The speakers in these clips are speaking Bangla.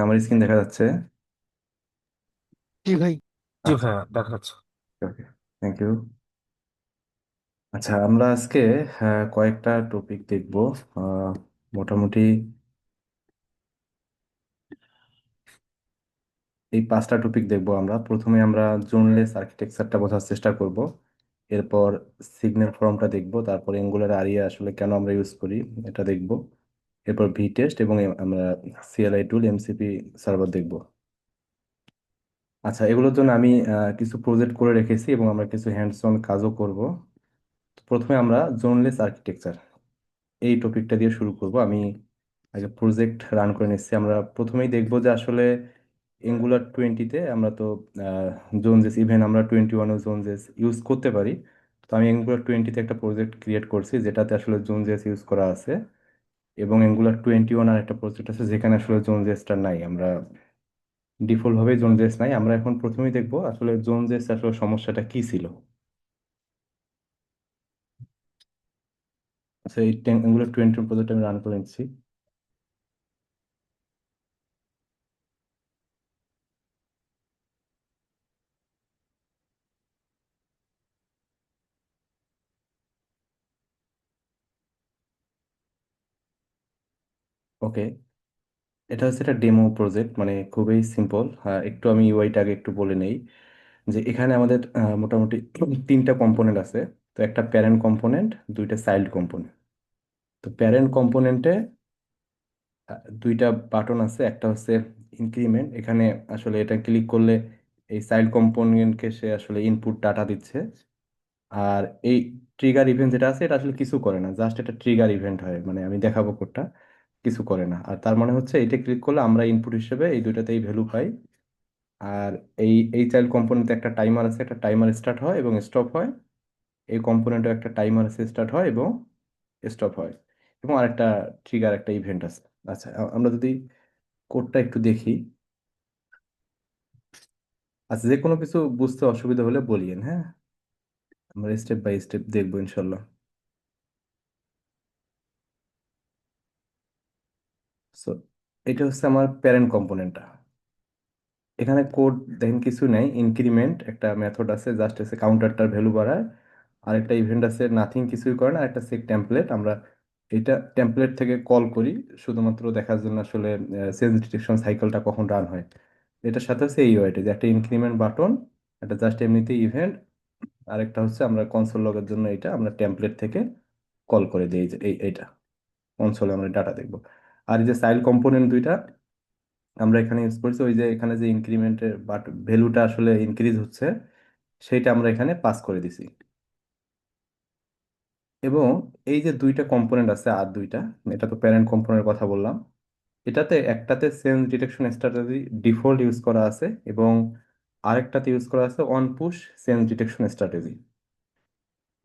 আমার স্ক্রিন দেখা যাচ্ছে। জি ভাই। জি আচ্ছা, ভাইয়া দেখা যাচ্ছে। ওকে, থ্যাংক ইউ। আচ্ছা, আমরা আজকে কয়েকটা টপিক দেখব। আহ, মোটামুটি এই 5টা টপিক দেখব। আমরা প্রথমে জোনলেস আর্কিটেকচারটা বোঝার চেষ্টা করব। এরপর সিগন্যাল ফর্মটা দেখব, তারপর অ্যাঙ্গুলার আরিয়া আসলে কেন আমরা ইউজ করি এটা দেখব। এরপর ভি টেস্ট এবং আমরা সিএলআই টুল এমসিপি সার্ভার দেখব। আচ্ছা, এগুলোর জন্য আমি কিছু প্রজেক্ট করে রেখেছি এবং আমরা কিছু হ্যান্ডস অন কাজও করব। প্রথমে আমরা জোনলেস আর্কিটেকচার এই টপিকটা দিয়ে শুরু করব। আমি আগে প্রজেক্ট রান করে নিচ্ছি। আমরা প্রথমেই দেখব যে আসলে এঙ্গুলার 20-তে আমরা তো জোনজেস, ইভেন আমরা 21-ও জোনজেস ইউজ করতে পারি। তো আমি এঙ্গুলার 20-তে একটা প্রজেক্ট ক্রিয়েট করছি যেটাতে আসলে জোনজেস ইউজ করা আছে, এবং এঙ্গুলার 21 আর একটা প্রজেক্ট আছে যেখানে আসলে জোনজেসটা নাই। আমরা ডিফল্ট ভাবে জোনজেস নাই। আমরা এখন প্রথমেই দেখব আসলে জোনজেস আসলে সমস্যাটা কি ছিল। আচ্ছা, এই এঙ্গুলার 20 প্রজেক্ট আমি রান করে নিচ্ছি। ওকে, এটা হচ্ছে একটা ডেমো প্রজেক্ট, মানে খুবই সিম্পল। একটু আমি ইউআইটা আগে একটু বলে নেই যে এখানে আমাদের মোটামুটি 3টা কম্পোনেন্ট আছে। তো একটা প্যারেন্ট কম্পোনেন্ট, দুইটা চাইল্ড কম্পোনেন্ট। তো প্যারেন্ট কম্পোনেন্টে দুইটা বাটন আছে। একটা হচ্ছে ইনক্রিমেন্ট, এখানে আসলে এটা ক্লিক করলে এই চাইল্ড কম্পোনেন্টকে সে আসলে ইনপুট ডাটা দিচ্ছে। আর এই ট্রিগার ইভেন্ট যেটা আছে এটা আসলে কিছু করে না, জাস্ট এটা ট্রিগার ইভেন্ট হয়, মানে আমি দেখাবো কোডটা, কিছু করে না। আর তার মানে হচ্ছে এটা ক্লিক করলে আমরা ইনপুট হিসেবে এই দুইটাতেই ভ্যালু পাই। আর এই চাইল্ড কম্পোনেন্টে একটা টাইমার আছে, একটা টাইমার স্টার্ট হয় এবং স্টপ হয়। এই কম্পোনেন্টে একটা টাইমার আছে, স্টার্ট হয় এবং স্টপ হয়, এবং আরেকটা ট্রিগার, একটা ইভেন্ট আছে। আচ্ছা, আমরা যদি কোডটা একটু দেখি। আচ্ছা, যে কোনো কিছু বুঝতে অসুবিধা হলে বলিয়েন, হ্যাঁ? আমরা স্টেপ বাই স্টেপ দেখবো ইনশাল্লাহ। সো এটা হচ্ছে আমার প্যারেন্ট কম্পোনেন্টটা। এখানে কোড দেখেন কিছু নেই। ইনক্রিমেন্ট একটা মেথড আছে, জাস্ট এসে কাউন্টারটার ভ্যালু বাড়ায়। আর একটা ইভেন্ট আছে, নাথিং, কিছুই করে না। আর একটা সেট টেমপ্লেট, আমরা এটা টেমপ্লেট থেকে কল করি শুধুমাত্র দেখার জন্য আসলে সেন্স ডিটেকশন সাইকেলটা কখন রান হয়। এটার সাথে হচ্ছে এই ওয়াইটে যে একটা ইনক্রিমেন্ট বাটন, একটা জাস্ট এমনিতে ইভেন্ট। আরেকটা হচ্ছে আমরা কনসোল লগের জন্য এটা আমরা টেমপ্লেট থেকে কল করে দিই, যে এইটা কনসোলে আমরা ডাটা দেখবো। আর এই যে চাইল্ড কম্পোনেন্ট দুইটা আমরা এখানে ইউজ করছি, ওই যে এখানে যে ইনক্রিমেন্টের বাট ভ্যালুটা আসলে ইনক্রিজ হচ্ছে সেটা আমরা এখানে পাস করে দিছি। এবং এই যে দুইটা কম্পোনেন্ট আছে, আর দুইটা, এটা তো প্যারেন্ট কম্পোনেন্টের কথা বললাম। এটাতে একটাতে sense detection strategy default use করা আছে, এবং আরেকটাতে ইউজ করা আছে on push change detection strategy.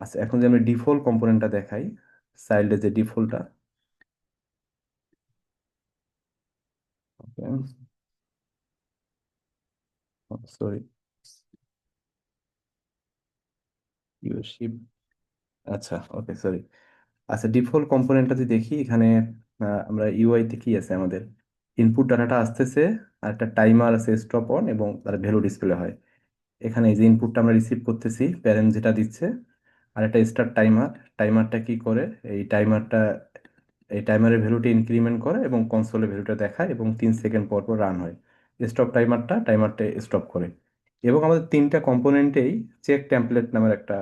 আচ্ছা, এখন যে আমি ডিফল্ট কম্পোনেন্টটা দেখাই, চাইল্ডের যে ডিফল্টটা, সরি, ইউরশিপ, আচ্ছা ওকে, সরি। আচ্ছা, ডিফল্ট কম্পোনেন্টটা যদি দেখি এখানে, আমরা ইউআই তে কি আছে আমাদের, ইনপুট ডাটাটা আসতেছে, আর একটা টাইমার আছে স্টপ অন, এবং তার ভ্যালু ডিসপ্লে হয়। এখানে এই যে ইনপুটটা আমরা রিসিভ করতেছি, প্যারেন্ট যেটা দিচ্ছে, আর একটা স্টার্ট টাইমার। টাইমারটা কি করে, এই টাইমারটা এই টাইমারের ভ্যালুটা ইনক্রিমেন্ট করে এবং কনসোলে ভ্যালুটা দেখায়, এবং 3 সেকেন্ড পর পর রান হয়। স্টপ টাইমারটা স্টপ করে। এবং আমাদের 3টা কম্পোনেন্টেই চেক টেমপ্লেট নামের একটা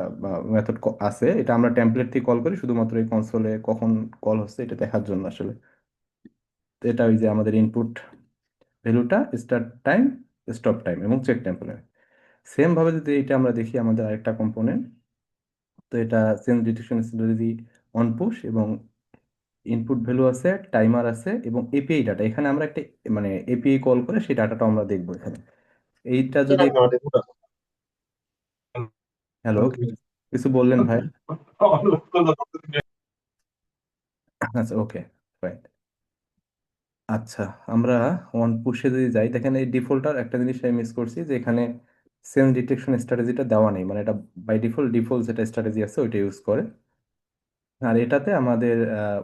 মেথড আছে। এটা আমরা টেমপ্লেট থেকে কল করি শুধুমাত্র এই কনসোলে কখন কল হচ্ছে এটা দেখার জন্য আসলে। তো এটা ওই যে আমাদের ইনপুট ভ্যালুটা, স্টার্ট টাইম, স্টপ টাইম এবং চেক টেমপ্লেট। সেম ভাবে যদি এটা আমরা দেখি আমাদের আরেকটা কম্পোনেন্ট, তো এটা চেঞ্জ ডিটেকশন যদি অন পুশ, এবং ইনপুট ভ্যালু আছে, টাইমার আছে এবং এপিআই ডাটা। এখানে আমরা একটা মানে এপিআই কল করে সেই ডাটাটা আমরা দেখবো এখানে। এইটা যদি, হ্যালো, কিছু বললেন ভাই? আচ্ছা, ওকে, ফাইন। আচ্ছা, আমরা অন পুশে যদি যাই, দেখেন এই ডিফল্টার একটা জিনিস আমি মিস করছি, যে এখানে সেন্স ডিটেকশন স্ট্র্যাটেজিটা দেওয়া নেই, মানে এটা বাই ডিফল্ট ডিফল্ট যেটা স্ট্র্যাটেজি আছে ওইটা ইউজ করে। আর এটাতে আমাদের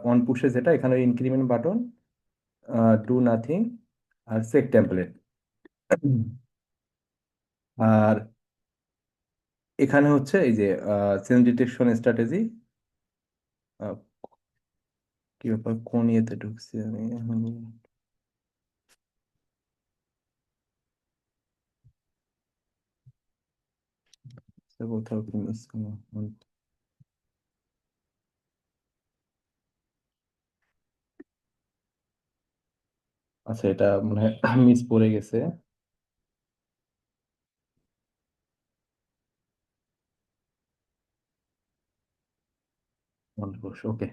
অন পুশে যেটা, এখানে ইনক্রিমেন্ট বাটন, ডু নাথিং, আর চেক টেমপ্লেট। আর এখানে হচ্ছে এই যে চেঞ্জ ডিটেকশন স্ট্র্যাটেজি। কি ব্যাপার, কোন ইয়েতে ঢুকছি আমি এখন? কোথাও কি মিস? আচ্ছা, এটা মনে হয় মিস পড়ে গেছে। ওকে।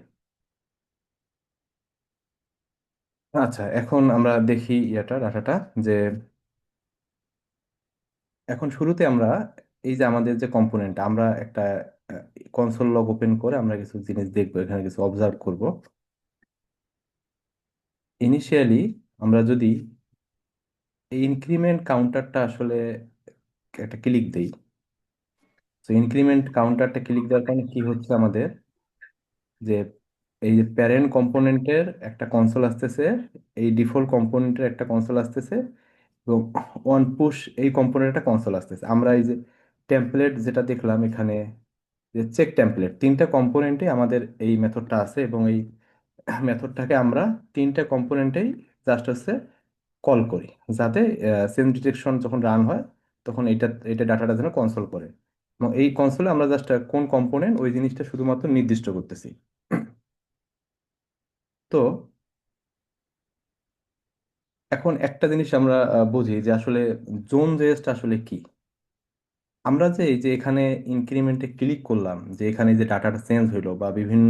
আচ্ছা, এখন আমরা দেখি ডাটাটা, যে এখন শুরুতে আমরা এই যে আমাদের যে কম্পোনেন্ট, আমরা একটা কনসোল লগ ওপেন করে আমরা কিছু জিনিস দেখবো, এখানে কিছু অবজার্ভ করব। ইনিশিয়ালি আমরা যদি এই ইনক্রিমেন্ট কাউন্টারটা আসলে একটা ক্লিক দেই, তো ইনক্রিমেন্ট কাউন্টারটা ক্লিক দেওয়ার কারণে কি হচ্ছে আমাদের, যে এই যে প্যারেন্ট কম্পোনেন্টের একটা কনসোল আসতেছে, এই ডিফল্ট কম্পোনেন্টের একটা কনসোল আসতেছে, এবং ওয়ান পুশ এই কম্পোনেন্টের একটা কনসোল আসতেছে। আমরা এই যে টেমপ্লেট যেটা দেখলাম এখানে, যে চেক টেমপ্লেট, তিনটা কম্পোনেন্টে আমাদের এই মেথডটা আছে, এবং এই মেথডটাকে আমরা তিনটা কম্পোনেন্টেই জাস্ট হচ্ছে কল করি, যাতে সেন্স ডিটেকশন যখন রান হয় তখন এটা ডাটাটা যেন কনসোল করে। এবং এই কনসোলে আমরা জাস্ট কোন কম্পোনেন্ট ওই জিনিসটা শুধুমাত্র নির্দিষ্ট করতেছি। তো এখন একটা জিনিস আমরা বুঝি যে আসলে জোন রেস্ট আসলে কি। আমরা যে এই যে এখানে ইনক্রিমেন্টে ক্লিক করলাম, যে এখানে যে ডাটাটা চেঞ্জ হইলো বা বিভিন্ন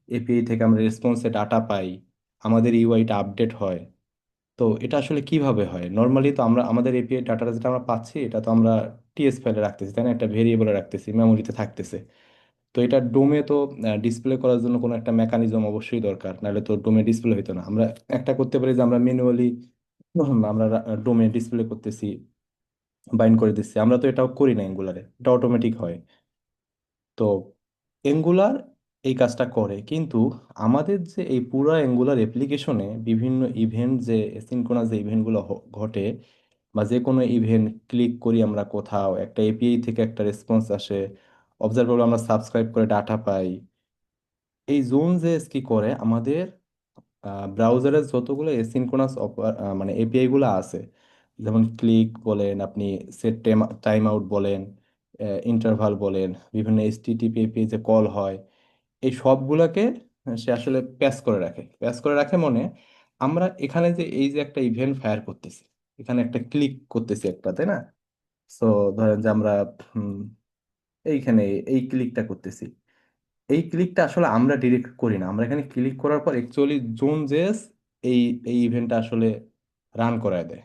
এপিআই থেকে আমরা রেসপন্সে ডাটা পাই, আমাদের ইউআইটা আপডেট হয়, তো এটা আসলে কিভাবে হয়? নর্মালি তো আমরা আমাদের এপিআই ডাটাটা যেটা আমরা পাচ্ছি, এটা তো আমরা টিএস ফাইলে রাখতেছি, তাই না? একটা ভেরিয়েবলে রাখতেছি, মেমোরিতে থাকতেছে। তো এটা ডোমে তো ডিসপ্লে করার জন্য কোনো একটা মেকানিজম অবশ্যই দরকার, নাহলে তো ডোমে ডিসপ্লে হইতো না। আমরা একটা করতে পারি যে আমরা ম্যানুয়ালি আমরা ডোমে ডিসপ্লে করতেছি, বাইন্ড করে দিচ্ছি। আমরা তো এটাও করি না অ্যাঙ্গুলারে, এটা অটোমেটিক হয়। তো অ্যাঙ্গুলার এই কাজটা করে, কিন্তু আমাদের যে এই পুরো অ্যাঙ্গুলার অ্যাপ্লিকেশনে বিভিন্ন ইভেন্ট, যে সিনক্রোনাস যে ইভেন্টগুলো ঘটে, বা যে কোনো ইভেন্ট ক্লিক করি আমরা, কোথাও একটা এপিআই থেকে একটা রেসপন্স আসে, অবজার্ভ করলে আমরা সাবস্ক্রাইব করে ডাটা পাই। এই জোন জেএস কি করে, আমাদের ব্রাউজারের যতগুলো এসিনক্রোনাস মানে এপিআই গুলো আছে, যেমন ক্লিক বলেন আপনি, সেট টাইম আউট বলেন, ইন্টারভাল বলেন, বিভিন্ন এইচটিটিপি এপিআই যে কল হয়, এই সবগুলোকে সে আসলে প্যাচ করে রাখে। প্যাচ করে রাখে মনে, আমরা এখানে যে এই যে একটা ইভেন্ট ফায়ার করতেছি, এখানে একটা ক্লিক করতেছি একটা, তাই না? সো ধরেন যে আমরা হুম, এইখানে এই ক্লিকটা করতেছি, এই ক্লিকটা আসলে আমরা ডিরেক্ট করি না। আমরা এখানে ক্লিক করার পর অ্যাকচুয়ালি জোন জেস এই এই ইভেন্টটা আসলে রান করায় দেয়।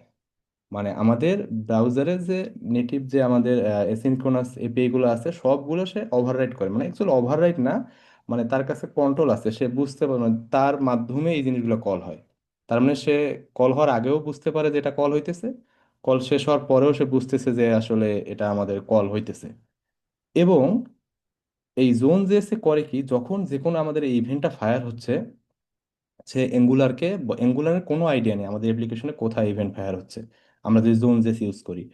মানে আমাদের ব্রাউজারে যে নেটিভ যে আমাদের এসিনক্রোনাস এপিআই গুলো আছে, সবগুলো সে ওভাররাইট করে। মানে অ্যাকচুয়ালি ওভাররাইট না, মানে তার কাছে কন্ট্রোল আছে, সে বুঝতে পারে, মানে তার মাধ্যমে এই জিনিসগুলো কল হয়। তার মানে সে কল হওয়ার আগেও বুঝতে পারে যে এটা কল হইতেছে, কল শেষ হওয়ার পরেও সে বুঝতেছে যে আসলে এটা আমাদের কল হইতেছে। এবং এই জোন জেএসএ করে কি, যখন যে কোনো আমাদের এই ইভেন্টটা ফায়ার হচ্ছে, সে অ্যাঙ্গুলারের কোনো আইডিয়া নেই আমাদের অ্যাপ্লিকেশনে কোথায় ইভেন্ট ফায়ার হচ্ছে, আমরা যদি জোন জেস ইউজ করি।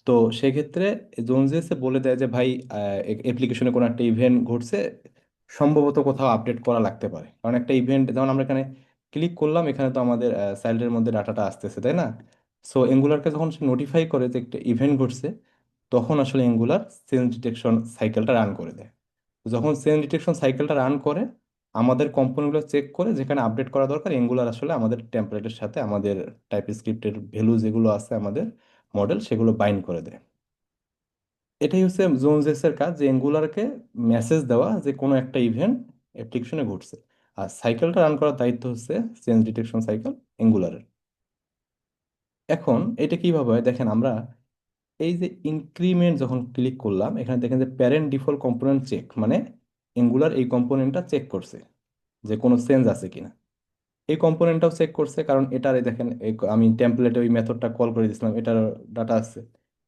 তো সেক্ষেত্রে জোন জেসে বলে দেয় যে ভাই, অ্যাপ্লিকেশনে কোনো একটা ইভেন্ট ঘটছে, সম্ভবত কোথাও আপডেট করা লাগতে পারে। কারণ একটা ইভেন্ট, যেমন আমরা এখানে ক্লিক করলাম, এখানে তো আমাদের সাইল্ডের মধ্যে ডাটাটা আসতেছে, তাই না? সো অ্যাঙ্গুলারকে যখন সে নোটিফাই করে যে একটা ইভেন্ট ঘটছে, তখন আসলে অ্যাঙ্গুলার চেঞ্জ ডিটেকশন সাইকেলটা রান করে দেয়। যখন চেঞ্জ ডিটেকশন সাইকেলটা রান করে, আমাদের কম্পোনেন্টগুলো চেক করে, যেখানে আপডেট করা দরকার, এঙ্গুলার আসলে আমাদের টেমপ্লেটের সাথে আমাদের টাইপ স্ক্রিপ্টের ভ্যালু যেগুলো আছে আমাদের মডেল, সেগুলো বাইন্ড করে দেয়। এটাই হচ্ছে জোনজেস এর কাজ, যে এঙ্গুলারকে মেসেজ দেওয়া যে কোনো একটা ইভেন্ট অ্যাপ্লিকেশনে ঘটছে। আর সাইকেলটা রান করার দায়িত্ব হচ্ছে চেঞ্জ ডিটেকশন সাইকেল এঙ্গুলারের। এখন এটা কিভাবে হয় দেখেন, আমরা এই যে ইনক্রিমেন্ট যখন ক্লিক করলাম, এখানে দেখেন যে প্যারেন্ট ডিফল্ট কম্পোনেন্ট চেক, মানে এঙ্গুলার এই কম্পোনেন্টটা চেক করছে যে কোনো চেঞ্জ আছে কিনা। এই কম্পোনেন্টটাও চেক করছে, কারণ এটারে দেখেন আমি টেমপ্লেটে ওই মেথডটা কল করে দিয়েছিলাম, এটার ডাটা আছে।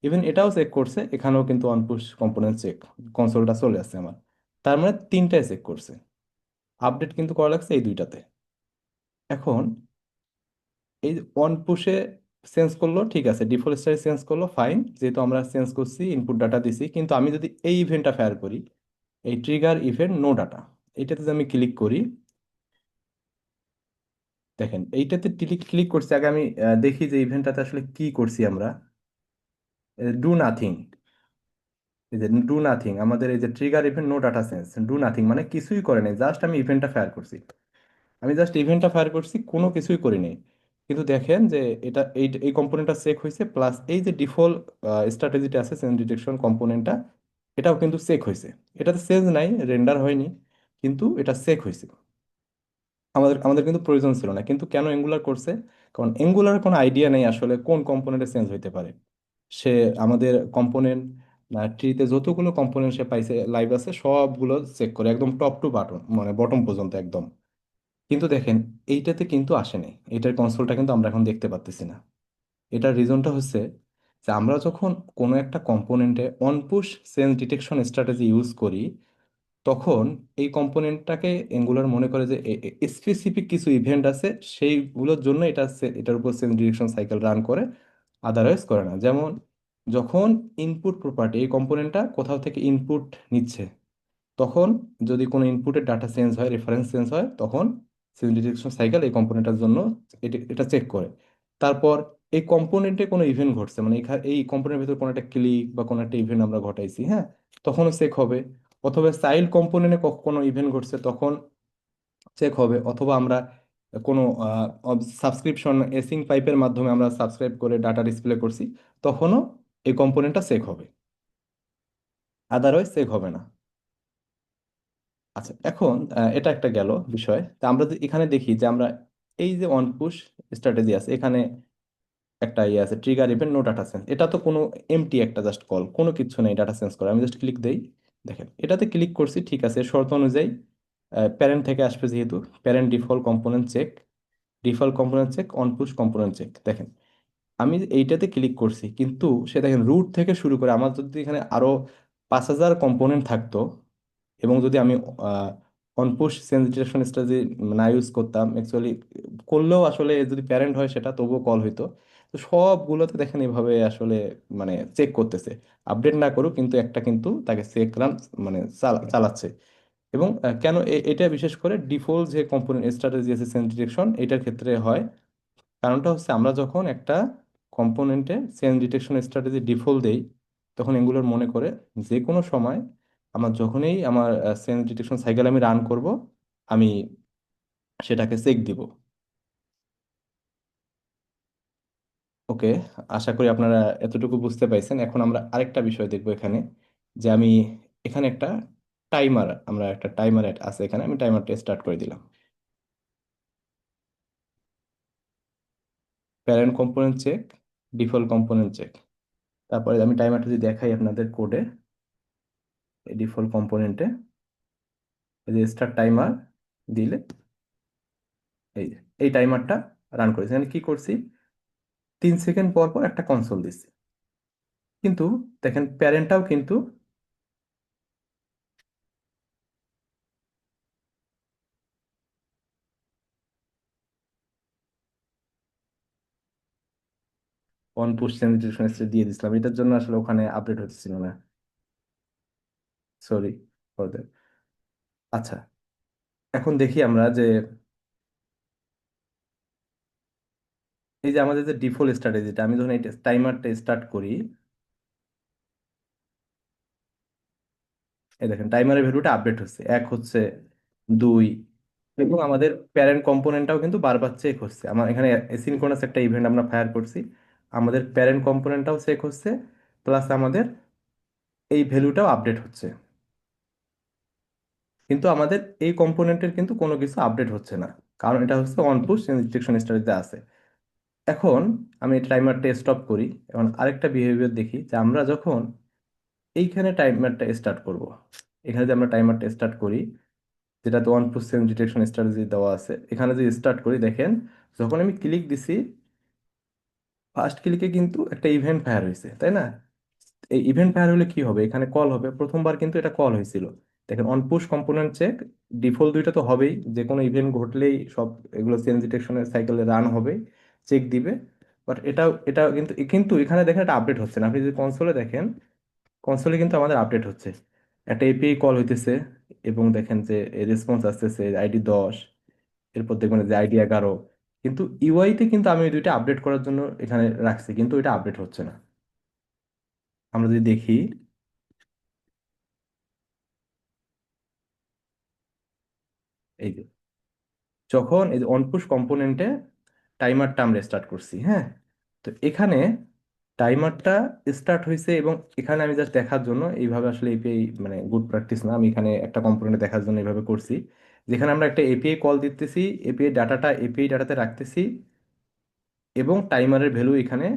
ইভেন এটাও চেক করছে, এখানেও কিন্তু অনপুশ কম্পোনেন্ট চেক, কনসোলটা চলে আসছে আমার। তার মানে তিনটায় চেক করছে। আপডেট কিন্তু করা লাগছে এই দুইটাতে। এখন এই অনপুশে চেঞ্জ করলো, ঠিক আছে, ডিফল্ট স্টাইল চেঞ্জ করলো, ফাইন, যেহেতু আমরা চেঞ্জ করছি ইনপুট ডাটা দিছি। কিন্তু আমি যদি এই ইভেন্টটা ফায়ার করি, এই ট্রিগার ইভেন্ট নো ডাটা, এইটাতে যদি আমি ক্লিক করি, দেখেন এইটাতে ক্লিক ক্লিক করছি আগে আমি, দেখি যে ইভেন্টটাতে আসলে কি করছি আমরা। ডু নাথিং, এই যে ডু নাথিং, আমাদের এই যে trigger event no data change, do nothing মানে কিছুই করে নাই, জাস্ট আমি ইভেন্টটা ফায়ার করছি। আমি জাস্ট ইভেন্টটা ফায়ার করছি, কোনো কিছুই করি নাই। কিন্তু দেখেন যে এটা এই এই কম্পোনেন্টটা চেক হয়েছে, প্লাস এই যে ডিফল্ট স্ট্র্যাটেজিটা আছে চেঞ্জ ডিটেকশন কম্পোনেন্টটা, এটাও কিন্তু চেক হয়েছে। এটাতে চেঞ্জ নাই, রেন্ডার হয়নি, কিন্তু এটা চেক হয়েছে। আমাদের আমাদের কিন্তু প্রয়োজন ছিল না, কিন্তু কেন অ্যাঙ্গুলার করছে? কারণ অ্যাঙ্গুলার কোনো আইডিয়া নেই আসলে কোন কম্পোনেন্টে চেঞ্জ হইতে পারে। সে আমাদের কম্পোনেন্ট ট্রিতে যতগুলো কম্পোনেন্ট সে পাইছে লাইভ আছে সবগুলো চেক করে একদম টপ টু বাটন, মানে বটম পর্যন্ত একদম। কিন্তু দেখেন এইটাতে কিন্তু আসে নাই, এটার কনসোলটা কিন্তু আমরা এখন দেখতে পাচ্তেছি না। এটার রিজনটা হচ্ছে যে আমরা যখন কোনো একটা কম্পোনেন্টে on push change detection strategy use করি, তখন এই কম্পোনেন্টটাকে এঙ্গুলার মনে করে যে স্পেসিফিক কিছু ইভেন্ট আছে, সেইগুলোর জন্য এটার উপর সেন্স ডিটেকশন সাইকেল রান করে, আদারওয়াইজ করে না। যেমন যখন ইনপুট প্রপার্টি, এই কম্পোনেন্টটা কোথাও থেকে ইনপুট নিচ্ছে, তখন যদি কোনো ইনপুটের ডাটা চেঞ্জ হয়, রেফারেন্স চেঞ্জ হয়, তখন চেঞ্জ ডিটেকশন সাইকেল এই কম্পোনেন্টটার জন্য এটা চেক করে। তারপর এই কম্পোনেন্টে কোনো ইভেন্ট ঘটছে, মানে এই কম্পোনেন্টের ভিতর কোনো একটা ক্লিক বা কোনো একটা ইভেন্ট আমরা ঘটাইছি, হ্যাঁ, তখনও চেক হবে। অথবা চাইল্ড কম্পোনেন্টে কোনো ইভেন্ট ঘটছে, তখন চেক হবে। অথবা আমরা কোনো সাবস্ক্রিপশন এসিং পাইপের মাধ্যমে আমরা সাবস্ক্রাইব করে ডাটা ডিসপ্লে করছি, তখনও এই কম্পোনেন্টটা চেক হবে, আদারওয়াইজ চেক হবে না। আচ্ছা, এখন এটা একটা গেল বিষয়। তা আমরা যদি এখানে দেখি যে আমরা এই যে অন পুশ স্ট্র্যাটেজি আছে, এখানে একটা ইয়ে আছে trigger event no data sense, এটা তো কোনো এমটি একটা জাস্ট কল, কোনো কিছু নেই ডাটা সেন্স করে। আমি জাস্ট ক্লিক দেই, দেখেন এটাতে ক্লিক করছি, ঠিক আছে, শর্ত অনুযায়ী প্যারেন্ট থেকে আসবে, যেহেতু parent default component check, default component check, on push component check. দেখেন আমি এইটাতে ক্লিক করছি, কিন্তু সে দেখেন রুট থেকে শুরু করে আমার যদি এখানে আরো 5,000 কম্পোনেন্ট থাকতো, এবং যদি আমি অনপুশ সেন্সিটাইজেশন স্ট্র্যাটেজি না ইউজ করতাম, অ্যাকচুয়ালি করলেও আসলে যদি প্যারেন্ট হয় সেটা তবুও কল হইতো। তো সবগুলোতে দেখেন এভাবে আসলে মানে চেক করতেছে, আপডেট না করুক কিন্তু একটা কিন্তু তাকে চেক রান মানে চালাচ্ছে। এবং কেন এটা বিশেষ করে ডিফল্ট যে কম্পোনেন্ট স্ট্র্যাটেজি আছে চেঞ্জ ডিটেকশন, এটার ক্ষেত্রে হয়। কারণটা হচ্ছে আমরা যখন একটা কম্পোনেন্টে চেঞ্জ ডিটেকশন স্ট্র্যাটেজি ডিফল্ট দেই, তখন এগুলোর মনে করে যে কোনো সময় আমার যখনই আমার চেঞ্জ ডিটেকশন সাইকেল আমি রান করব, আমি সেটাকে চেক দিব। ওকে, আশা করি আপনারা এতটুকু বুঝতে পাইছেন। এখন আমরা আরেকটা বিষয় দেখবো এখানে, যে আমি এখানে একটা টাইমার, আমরা একটা টাইমার আছে এখানে, আমি টাইমারটা স্টার্ট করে দিলাম। Parent component check, default component check. তারপরে আমি টাইমারটা যদি দেখাই আপনাদের কোডে, ডিফল্ট কম্পোনেন্টে এই যে স্টার্ট টাইমার দিলে, এই যে এই টাইমারটা রান করেছি। আমি কি করছি, 3 সেকেন্ড পর পর একটা কনসোল দিচ্ছি। কিন্তু দেখেন প্যারেন্টটাও কিন্তু অন পুশ সেন্সিটিভ দিয়ে দিছিলাম, এটার জন্য আসলে ওখানে আপডেট হচ্ছিল না, সরি ফর দ্যাট। আচ্ছা, এখন দেখি আমরা যে এই যে আমাদের যে ডিফল্ট স্ট্র্যাটেজিটা, আমি যখন এই টাইমারটা স্টার্ট করি, এই দেখেন টাইমারের ভ্যালুটা আপডেট হচ্ছে, 1 হচ্ছে, 2, এবং আমাদের প্যারেন্ট কম্পোনেন্টটাও কিন্তু বারবার চেক হচ্ছে। আমার এখানে এসিনক্রোনাস একটা ইভেন্ট আমরা ফায়ার করছি, আমাদের প্যারেন্ট কম্পোনেন্টটাও চেক হচ্ছে, প্লাস আমাদের এই ভ্যালুটাও আপডেট হচ্ছে। কিন্তু আমাদের এই কম্পোনেন্টের কিন্তু কোনো কিছু আপডেট হচ্ছে না, কারণ এটা হচ্ছে অন পুশ ইনস্ট্রাকশন স্টোরেজে আছে। এখন আমি টাইমারটা স্টপ করি, এখন আরেকটা বিহেভিয়ার দেখি যে আমরা যখন এইখানে টাইমারটা স্টার্ট করব, এখানে যে আমরা টাইমারটা স্টার্ট করি, যেটাতে 1% ডিটেকশন স্ট্র্যাটেজি দেওয়া আছে, এখানে যদি স্টার্ট করি, দেখেন যখন আমি ক্লিক দিছি, ফার্স্ট ক্লিকে কিন্তু একটা ইভেন্ট ফায়ার হয়েছে, তাই না? এই ইভেন্ট ফায়ার হলে কি হবে, এখানে কল হবে, প্রথমবার কিন্তু এটা কল হয়েছিল। দেখেন on push component check, default দুইটা তো হবেই, যে কোনো ইভেন্ট ঘটলেই সব এগুলো চেঞ্জ ডিটেকশনের সাইকেলে রান হবে, চেক দিবে। বাট এটা কিন্তু কিন্তু এখানে দেখেন এটা আপডেট হচ্ছে না। আপনি যদি কনসোলে দেখেন, কনসোলে কিন্তু আমাদের আপডেট হচ্ছে, একটা এপিআই কল হইতেছে, এবং দেখেন যে রেসপন্স আসতেছে আইডি 10, এরপর দেখবেন যে আইডি 11। কিন্তু ইউআইতে কিন্তু আমি ওই দুইটা আপডেট করার জন্য এখানে রাখছি, কিন্তু এটা আপডেট হচ্ছে না। আমরা যদি দেখি, এই যে যখন এই যে অনপুশ কম্পোনেন্টে টাইমারটা আমরা স্টার্ট করছি, হ্যাঁ, তো এখানে টাইমারটা স্টার্ট হয়েছে, এবং এখানে আমি জাস্ট দেখার জন্য এইভাবে, আসলে এপিআই মানে গুড প্র্যাকটিস না, আমি এখানে একটা কম্পোনেন্ট দেখার জন্য এইভাবে করছি, যেখানে আমরা একটা এপিআই কল দিতেছি, এপিআই ডাটাতে রাখতেছি, এবং টাইমারের ভ্যালু এখানে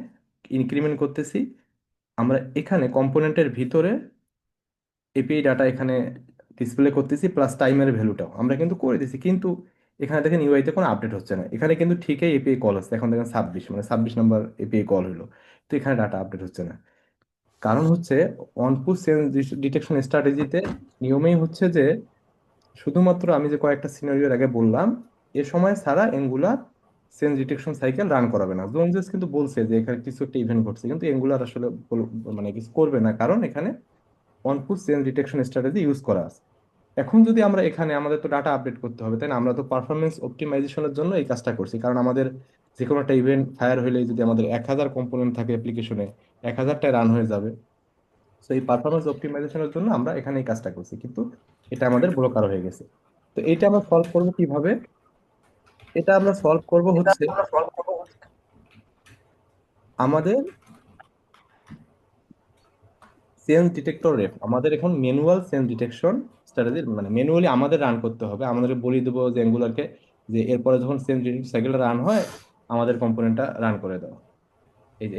ইনক্রিমেন্ট করতেছি। আমরা এখানে কম্পোনেন্টের ভিতরে এপিআই ডাটা এখানে ডিসপ্লে করতেছি, প্লাস টাইমারের ভ্যালুটাও আমরা কিন্তু করে দিছি, কিন্তু এখানে দেখেন ইউআইতে কোনো আপডেট হচ্ছে না। এখানে কিন্তু ঠিকই এপিআই কল হচ্ছে, এখন দেখেন 26, মানে 26 নম্বর এপিআই কল হলো, তো এখানে ডাটা আপডেট হচ্ছে না। কারণ হচ্ছে অনপুশ সেন্স ডিটেকশন স্ট্র্যাটেজিতে নিয়মেই হচ্ছে যে শুধুমাত্র আমি যে কয়েকটা সিনারিওর আগে বললাম, এ সময় ছাড়া angular sense detection cycle run করাবে না। জোনজেস কিন্তু বলছে যে এখানে কিছু একটা ইভেন্ট ঘটছে, কিন্তু এঙ্গুলার আসলে মানে কিছু করবে না, কারণ এখানে অনপুশ সেন্স ডিটেকশন স্ট্র্যাটেজি ইউজ করা আছে। এখন যদি আমরা এখানে, আমাদের তো ডাটা আপডেট করতে হবে, তাই না? আমরা তো পারফরমেন্স অপটিমাইজেশনের জন্য এই কাজটা করছি, কারণ আমাদের যে কোনো একটা ইভেন্ট ফায়ার হলে যদি আমাদের 1000 কম্পোনেন্ট থাকে অ্যাপ্লিকেশনে, 1000টায় রান হয়ে যাবে। তো এই পারফরমেন্স অপটিমাইজেশনের জন্য আমরা এখানে এই কাজটা করছি, কিন্তু এটা আমাদের ব্লকার হয়ে গেছে। তো এটা আমরা সলভ করব কিভাবে? এটা আমরা সলভ করব হচ্ছে, আমাদের সেন্স ডিটেক্টর রেপ, আমাদের এখন ম্যানুয়াল সেন্স ডিটেকশন স্ট্র্যাটেজি, মানে ম্যানুয়ালি আমাদের রান করতে হবে। আমাদের বলে দেবো যে অ্যাঙ্গুলারকে, যে এরপরে যখন সেন্স ডিটেকশন সাইকেলটা রান হয়, আমাদের কম্পোনেন্টটা রান করে দাও।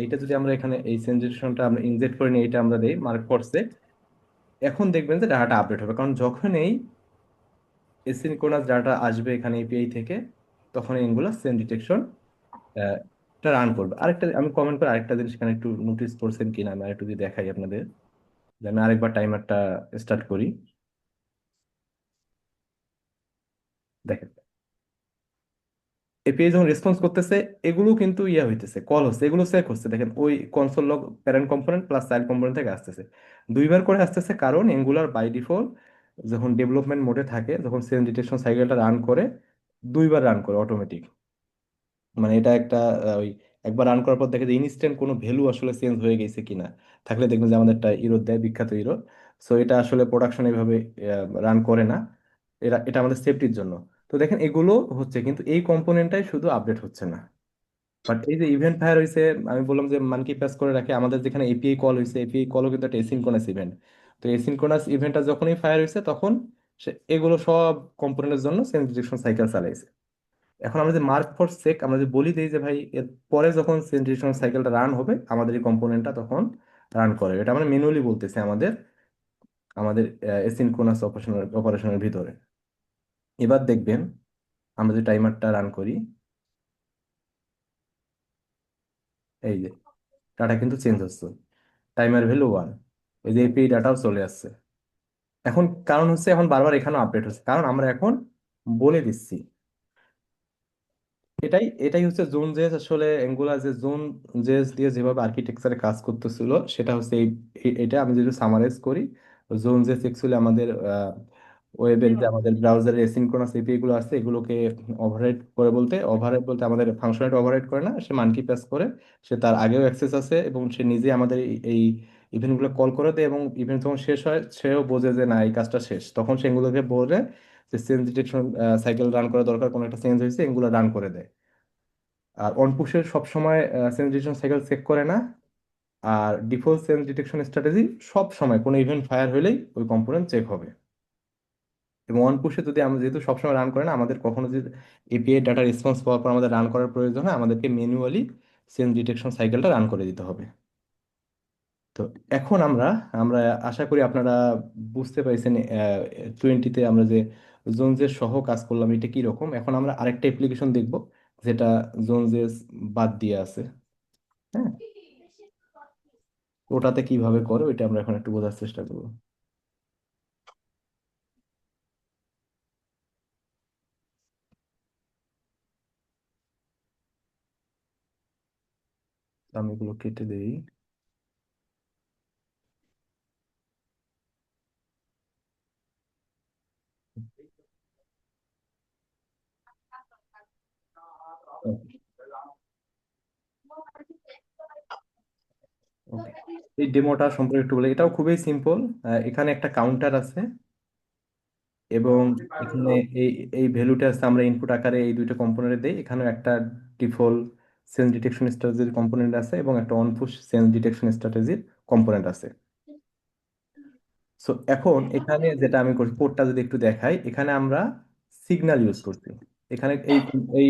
এইটা যদি আমরা এখানে এই সেন্স ডিটেকশনটা আমরা ইনজেক্ট করে নিই, এটা আমরা দেই মার্ক করছে, এখন দেখবেন যে ডাটা আপডেট হবে, কারণ যখন এই এসিনক্রোনাস ডাটা আসবে এখানে এপিআই থেকে, তখন এগুলো সেন্স ডিটেকশন এটা রান করবে। আরেকটা আমি কমেন্ট করে আরেকটা জিনিস এখানে একটু নোটিস করছেন কিনা, আমি আরেকটু যদি দেখাই আপনাদের, যে আমি আরেকবার টাইমারটা স্টার্ট করি, দেখেন এপিআই যখন রেসপন্স করতেছে, এগুলো কিন্তু ইয়া হইতেছে, কল হচ্ছে, এগুলো চেক হচ্ছে, দেখেন ওই console log parent component plus child component থেকে আসতেছে, দুইবার করে আসতেছে, কারণ এঙ্গুলার বাই ডিফল্ট যখন ডেভেলপমেন্ট মোডে থাকে, যখন সেন্স ডিটেকশন সাইকেলটা রান করে, দুইবার রান করে অটোমেটিক। মানে এটা একটা ওই একবার রান করার পর দেখে যে ইনস্ট্যান্ট কোনো ভ্যালু আসলে চেঞ্জ হয়ে গেছে কিনা, থাকলে দেখবেন যে আমাদের একটা ইরোর দেয়, বিখ্যাত ইরোর। সো এটা আসলে প্রোডাকশন এভাবে রান করে না, এটা আমাদের সেফটির জন্য। তো দেখেন এগুলো হচ্ছে, কিন্তু এই কম্পোনেন্টটাই শুধু আপডেট হচ্ছে না। বাট এই যে ইভেন্ট ফায়ার হয়েছে, আমি বললাম যে মানকি প্যাস করে রাখে, আমাদের যেখানে এপিআই কল হয়েছে, এপিআই কলও কিন্তু একটা এসিনক্রোনাস ইভেন্ট। তো এসিনক্রোনাস ইভেন্টটা যখনই ফায়ার হয়েছে, তখন সে এগুলো সব কম্পোনেন্টের জন্য সেন্স ডিটেকশন সাইকেল চালাইছে। এখন আমরা যে মার্ক ফর সেক আমরা যে বলি দিই যে ভাই, এর পরে যখন সেন্স ডিটেকশন সাইকেলটা রান হবে, আমাদের এই কম্পোনেন্টটা তখন রান করে, এটা আমরা ম্যানুয়ালি বলতেছি আমাদের আমাদের এসিনক্রোনাস অপারেশনের ভিতরে। এবার দেখবেন আমরা যে টাইমারটা রান করি, এই যে ডাটা কিন্তু চেঞ্জ হচ্ছে, টাইমার ভ্যালু 1, এই যে এপিআই ডাটাও চলে আসছে। এখন কারণ হচ্ছে, এখন বারবার এখানেও আপডেট হচ্ছে, কারণ আমরা এখন বলে দিচ্ছি। এটাই হচ্ছে জোন জেস, আসলে অ্যাঙ্গুলার যে জোন জেস দিয়ে যেভাবে আর্কিটেকচারে কাজ করতেছিল, সেটা হচ্ছে এটা আমি যদি সামারাইজ করি, জোন জেস অ্যাকচুয়ালি আমাদের ওয়েবের যে আমাদের ব্রাউজারের এসিনক্রোনাস এপিআই গুলো আছে, এগুলোকে ওভাররাইড বলতে আমাদের ফাংশনালিটি ওভাররাইড করে না, সে মানকি পাস করে, সে তার আগেও অ্যাক্সেস আছে, এবং সে নিজে আমাদের এই ইভেন্টগুলো কল করে দেয়, এবং ইভেন্ট যখন শেষ হয় সেও বোঝে যে না, এই কাজটা শেষ, তখন সে এগুলোকে বলে যে চেঞ্জ ডিটেকশন সাইকেল রান করা দরকার, কোনো একটা চেঞ্জ হয়েছে, এগুলো রান করে দেয়। আর অন পুশে সবসময় সেন্স ডিটেকশন সাইকেল চেক করে না। আর ডিফল্ট সেন্স ডিটেকশন স্ট্র্যাটেজি সব সময় কোনো ইভেন্ট ফায়ার হলেই ওই কম্পোনেন্ট চেক হবে। এবং অন পুশে যদি আমরা, যেহেতু সবসময় রান করে না, আমাদের কখনো যদি এপিআই ডাটা রেসপন্স পাওয়ার পর আমাদের রান করার প্রয়োজন হয়, আমাদেরকে ম্যানুয়ালি সেন্স ডিটেকশন সাইকেলটা রান করে দিতে হবে। তো এখন আমরা আমরা আশা করি আপনারা বুঝতে পারছেন 20-তে আমরা যে জোনজের সহ কাজ করলাম এটা কি রকম। এখন আমরা আরেকটা অ্যাপ্লিকেশন দেখব, যেটা জোনজেস বাদ দিয়ে আছে, হ্যাঁ, ওটাতে কিভাবে করে ওইটা আমরা এখন একটু বোঝার চেষ্টা করবো। আমি এগুলো কেটে দেই। ওকে, এই ডেমোটা সম্পর্কে একটু বলি। এটাও খুবই সিম্পল। এখানে একটা কাউন্টার আছে, এবং এখানে এই এই ভ্যালুটা আছে, আমরা ইনপুট আকারে এই দুইটা কম্পোনেন্ট দেই। এখানেও একটা ডিফল্ট সেন্স ডিটেকশন স্ট্র্যাটেজির কম্পোনেন্ট আছে এবং একটা অন পুশ সেন্স ডিটেকশন স্ট্র্যাটেজির কম্পোনেন্ট আছে। সো এখন এখানে যেটা আমি করছি, কোডটা যদি একটু দেখাই, এখানে আমরা সিগন্যাল ইউজ করছি। এখানে এই এই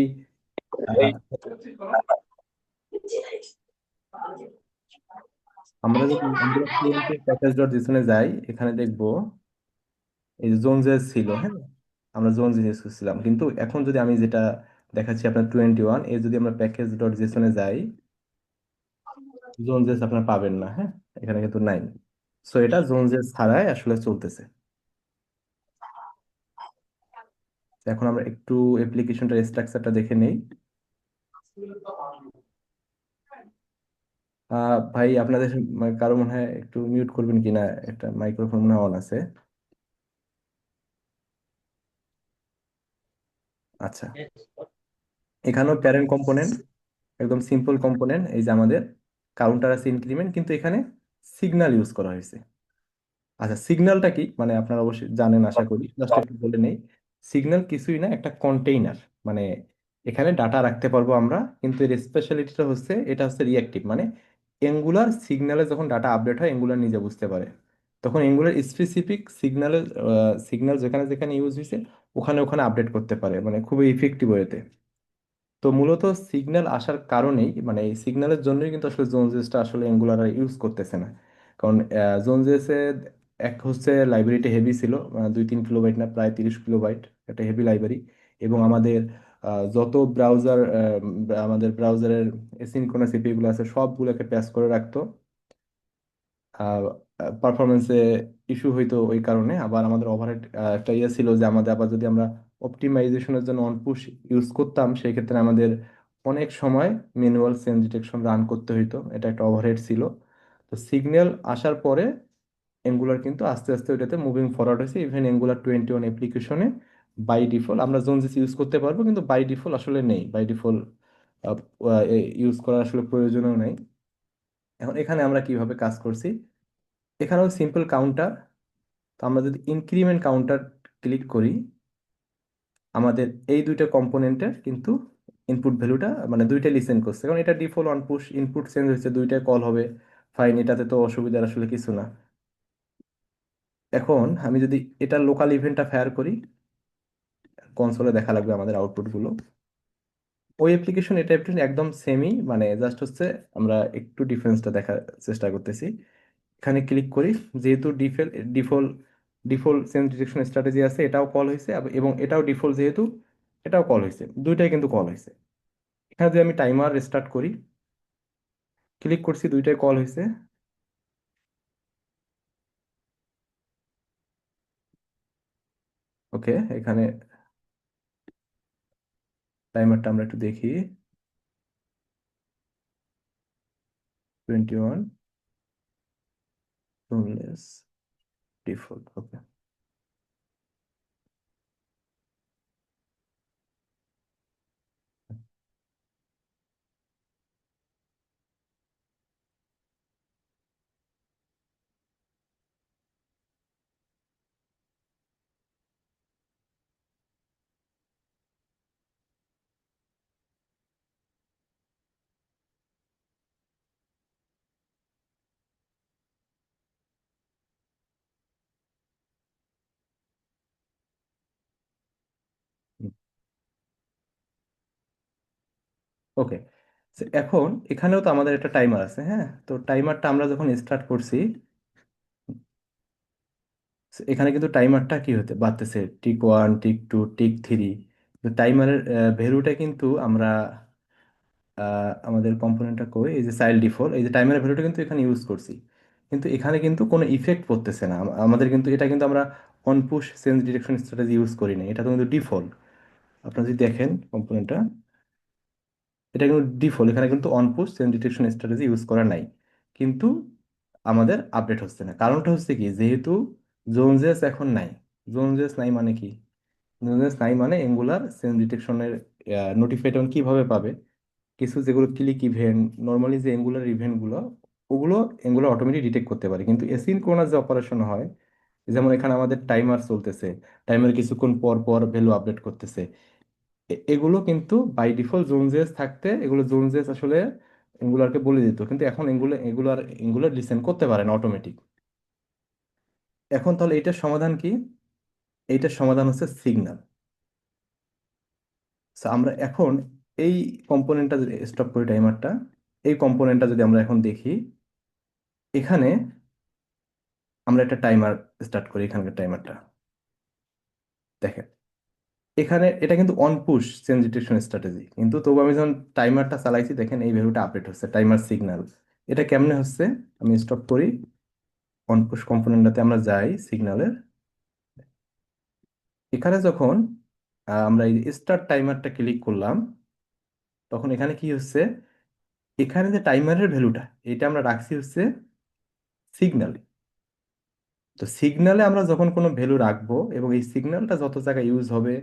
আহ, আমরা যদি আমরা প্যাকেজ ডট জিসনে যাই, এখানে দেখবো এই যে জোনজেস ছিল, হ্যাঁ, আমরা জোনস ইউজ করছিলাম। কিন্তু এখন যদি আমি যেটা দেখাচ্ছি আপনার 21, এ যদি আমরা প্যাকেজ ডট জেসনে যাই, জোনজেস আপনার পাবেন না, হ্যাঁ, এখানে কিন্তু নাই। সো এটা জোনজেস ছাড়াই আসলে চলতেছে। এখন আমরা একটু অ্যাপ্লিকেশনটার স্ট্রাকচারটা দেখে নেই। ভাই আপনাদের মানে কারো মনে হয় একটু মিউট করবেন কিনা, একটা মাইক্রোফোন মনে অন আছে। আচ্ছা, এখানেও প্যারেন্ট কম্পোনেন্ট একদম সিম্পল কম্পোনেন্ট। এই যে আমাদের কাউন্টার আছে, ইনক্রিমেন্ট, কিন্তু এখানে সিগন্যাল ইউজ করা হয়েছে। আচ্ছা, সিগন্যালটা কি মানে আপনারা অবশ্যই জানেন আশা করি, জাস্ট একটু বলে নেই। সিগন্যাল কিছুই না, একটা কন্টেইনার। মানে এখানে ডাটা রাখতে পারবো আমরা, কিন্তু এর স্পেশালিটিটা হচ্ছে এটা হচ্ছে রিঅ্যাক্টিভ। মানে এঙ্গুলার সিগন্যালে যখন ডাটা আপডেট হয়, এঙ্গুলার নিজে বুঝতে পারে, তখন এঙ্গুলার স্পেসিফিক সিগন্যালের সিগন্যাল যেখানে যেখানে ইউজ হয়েছে ওখানে ওখানে আপডেট করতে পারে, মানে খুবই ইফেক্টিভ ওয়েতে। তো মূলত সিগন্যাল আসার কারণেই, মানে এই সিগন্যালের জন্যই কিন্তু আসলে জোনজেসটা আসলে অ্যাঙ্গুলার ইউজ করতেছে না। কারণ জোনজেসে এক হচ্ছে লাইব্রেরিটা হেভি ছিল, 2-3 কিলোবাইট না, প্রায় 30 কিলোবাইট একটা হেভি লাইব্রেরি। এবং আমাদের যত ব্রাউজার, আমাদের ব্রাউজারের এসিনক্রোনাস এপিআই গুলো আছে সবগুলোকে প্যাচ করে রাখতো। পারফরমেন্সে ইস্যু হইতো ওই কারণে। আবার আমাদের ওভারহেড একটা ইয়ে ছিল যে আমাদের আবার যদি আমরা অপটিমাইজেশনের জন্য অন পুশ ইউজ করতাম, সেই ক্ষেত্রে আমাদের অনেক সময় ম্যানুয়াল সেন্স ডিটেকশন রান করতে হইতো, এটা একটা ওভারহেড ছিল। তো সিগন্যাল আসার পরে এঙ্গুলার কিন্তু আস্তে আস্তে ওইটাতে মুভিং ফরওয়ার্ড হয়েছে। ইভেন এঙ্গুলার 21 অ্যাপ্লিকেশনে বাই ডিফল্ট আমরা জোনজেস ইউজ করতে পারবো, কিন্তু বাই ডিফল্ট আসলে নেই। বাই ডিফল্ট ইউজ করার আসলে প্রয়োজনও নেই। এখন এখানে আমরা কিভাবে কাজ করছি, এখানেও সিম্পল কাউন্টার। তো আমরা যদি ইনক্রিমেন্ট কাউন্টার ক্লিক করি, আমাদের এই দুইটা কম্পোনেন্টের কিন্তু ইনপুট ভ্যালুটা মানে দুইটা লিসেন করছে, কারণ এটা default on push input change হয়েছে, দুইটাই কল হবে। ফাইন, এটাতে তো অসুবিধার আসলে কিছু না। এখন আমি যদি এটা লোকাল ইভেন্টটা ফায়ার করি, কনসোলে দেখা লাগবে আমাদের আউটপুট গুলো। ওই অ্যাপ্লিকেশন এটা অ্যাপ্লিকেশন একদম সেমই, মানে জাস্ট হচ্ছে আমরা একটু ডিফারেন্সটা দেখার চেষ্টা করতেছি। এখানে ক্লিক করি, যেহেতু default default change detection strategy আছে, এটাও কল হয়েছে, এবং এটাও ডিফল্ট যেহেতু এটাও কল হয়েছে, দুইটাই কিন্তু কল হয়েছে। এখানে যদি আমি টাইমার স্টার্ট করি, ক্লিক করছি, দুইটাই কল হয়েছে। ওকে, এখানে টাইমারটা আমরা একটু দেখি। 21 রুমলেস ডিফল্ট, ওকে। ওকে, এখন এখানেও তো আমাদের একটা টাইমার আছে, হ্যাঁ। তো টাইমারটা আমরা যখন স্টার্ট করছি, এখানে কিন্তু টাইমারটা কি হতে বাড়তেছে, টিক 1, টিক 2, টিক 3। টাইমারের ভ্যালুটা কিন্তু আমরা আমাদের কম্পোনেন্টটা কই, এই যে চাইল্ড ডিফল্ট, এই যে টাইমারের ভ্যালুটা কিন্তু এখানে ইউজ করছি, কিন্তু এখানে কিন্তু কোনো ইফেক্ট পড়তেছে না আমাদের। কিন্তু এটা কিন্তু আমরা on push change detection strategy use করি না, এটা তো কিন্তু ডিফল্ট। আপনারা যদি দেখেন কম্পোনেন্টটা, এটা কিন্তু ডিফল্ট, এখানে কিন্তু on push change detection strategy use করা নাই, কিন্তু আমাদের আপডেট হচ্ছে না। কারণটা হচ্ছে কি, যেহেতু জোনজেস এখন নাই। জোনজেস নাই মানে কি? জোনজেস নাই মানে এঙ্গুলার চেঞ্জ ডিটেকশনের নোটিফাইড কিভাবে পাবে? কিছু যেগুলো ক্লিক ইভেন্ট, নর্মালি যে এঙ্গুলার ইভেন্টগুলো, ওগুলো এঙ্গুলার অটোমেটিক ডিটেক্ট করতে পারে, কিন্তু এসিনক্রোনাস যে অপারেশন হয়, যেমন এখানে আমাদের টাইমার চলতেছে, টাইমার কিছুক্ষণ পর পর ভ্যালু আপডেট করতেছে, এগুলো কিন্তু বাই ডিফল্ট জোনজেস থাকতে এগুলো জোনজেস আসলে এঙ্গুলারকে বলে দিত, কিন্তু এখন এঙ্গুলার লিসেন করতে পারে না অটোমেটিক। এখন তাহলে এইটার সমাধান কি? এইটার সমাধান হচ্ছে সিগন্যাল। আমরা এখন এই কম্পোনেন্টটা যদি স্টপ করি টাইমারটা, এই কম্পোনেন্টটা যদি আমরা এখন দেখি, এখানে আমরা একটা টাইমার স্টার্ট করি, এখানকার টাইমারটা দেখেন। এখানে এটা কিন্তু on push change detection strategy, কিন্তু তবু আমি যখন টাইমারটা চালাইছি দেখেন এই ভ্যালুটা আপডেট হচ্ছে, টাইমার সিগন্যাল। এটা কেমনে হচ্ছে? আমি স্টপ করি, অন পুশ কম্পোনেন্টটাতে আমরা যাই সিগন্যালের। এখানে যখন আমরা এই স্টার্ট টাইমারটা ক্লিক করলাম, তখন এখানে কি হচ্ছে, এখানে যে টাইমারের ভ্যালুটা এটা আমরা রাখছি হচ্ছে সিগন্যাল। তো সিগন্যালে আমরা যখন কোনো ভ্যালু রাখবো এবং এই সিগন্যালটা যত জায়গায় ইউজ হবে,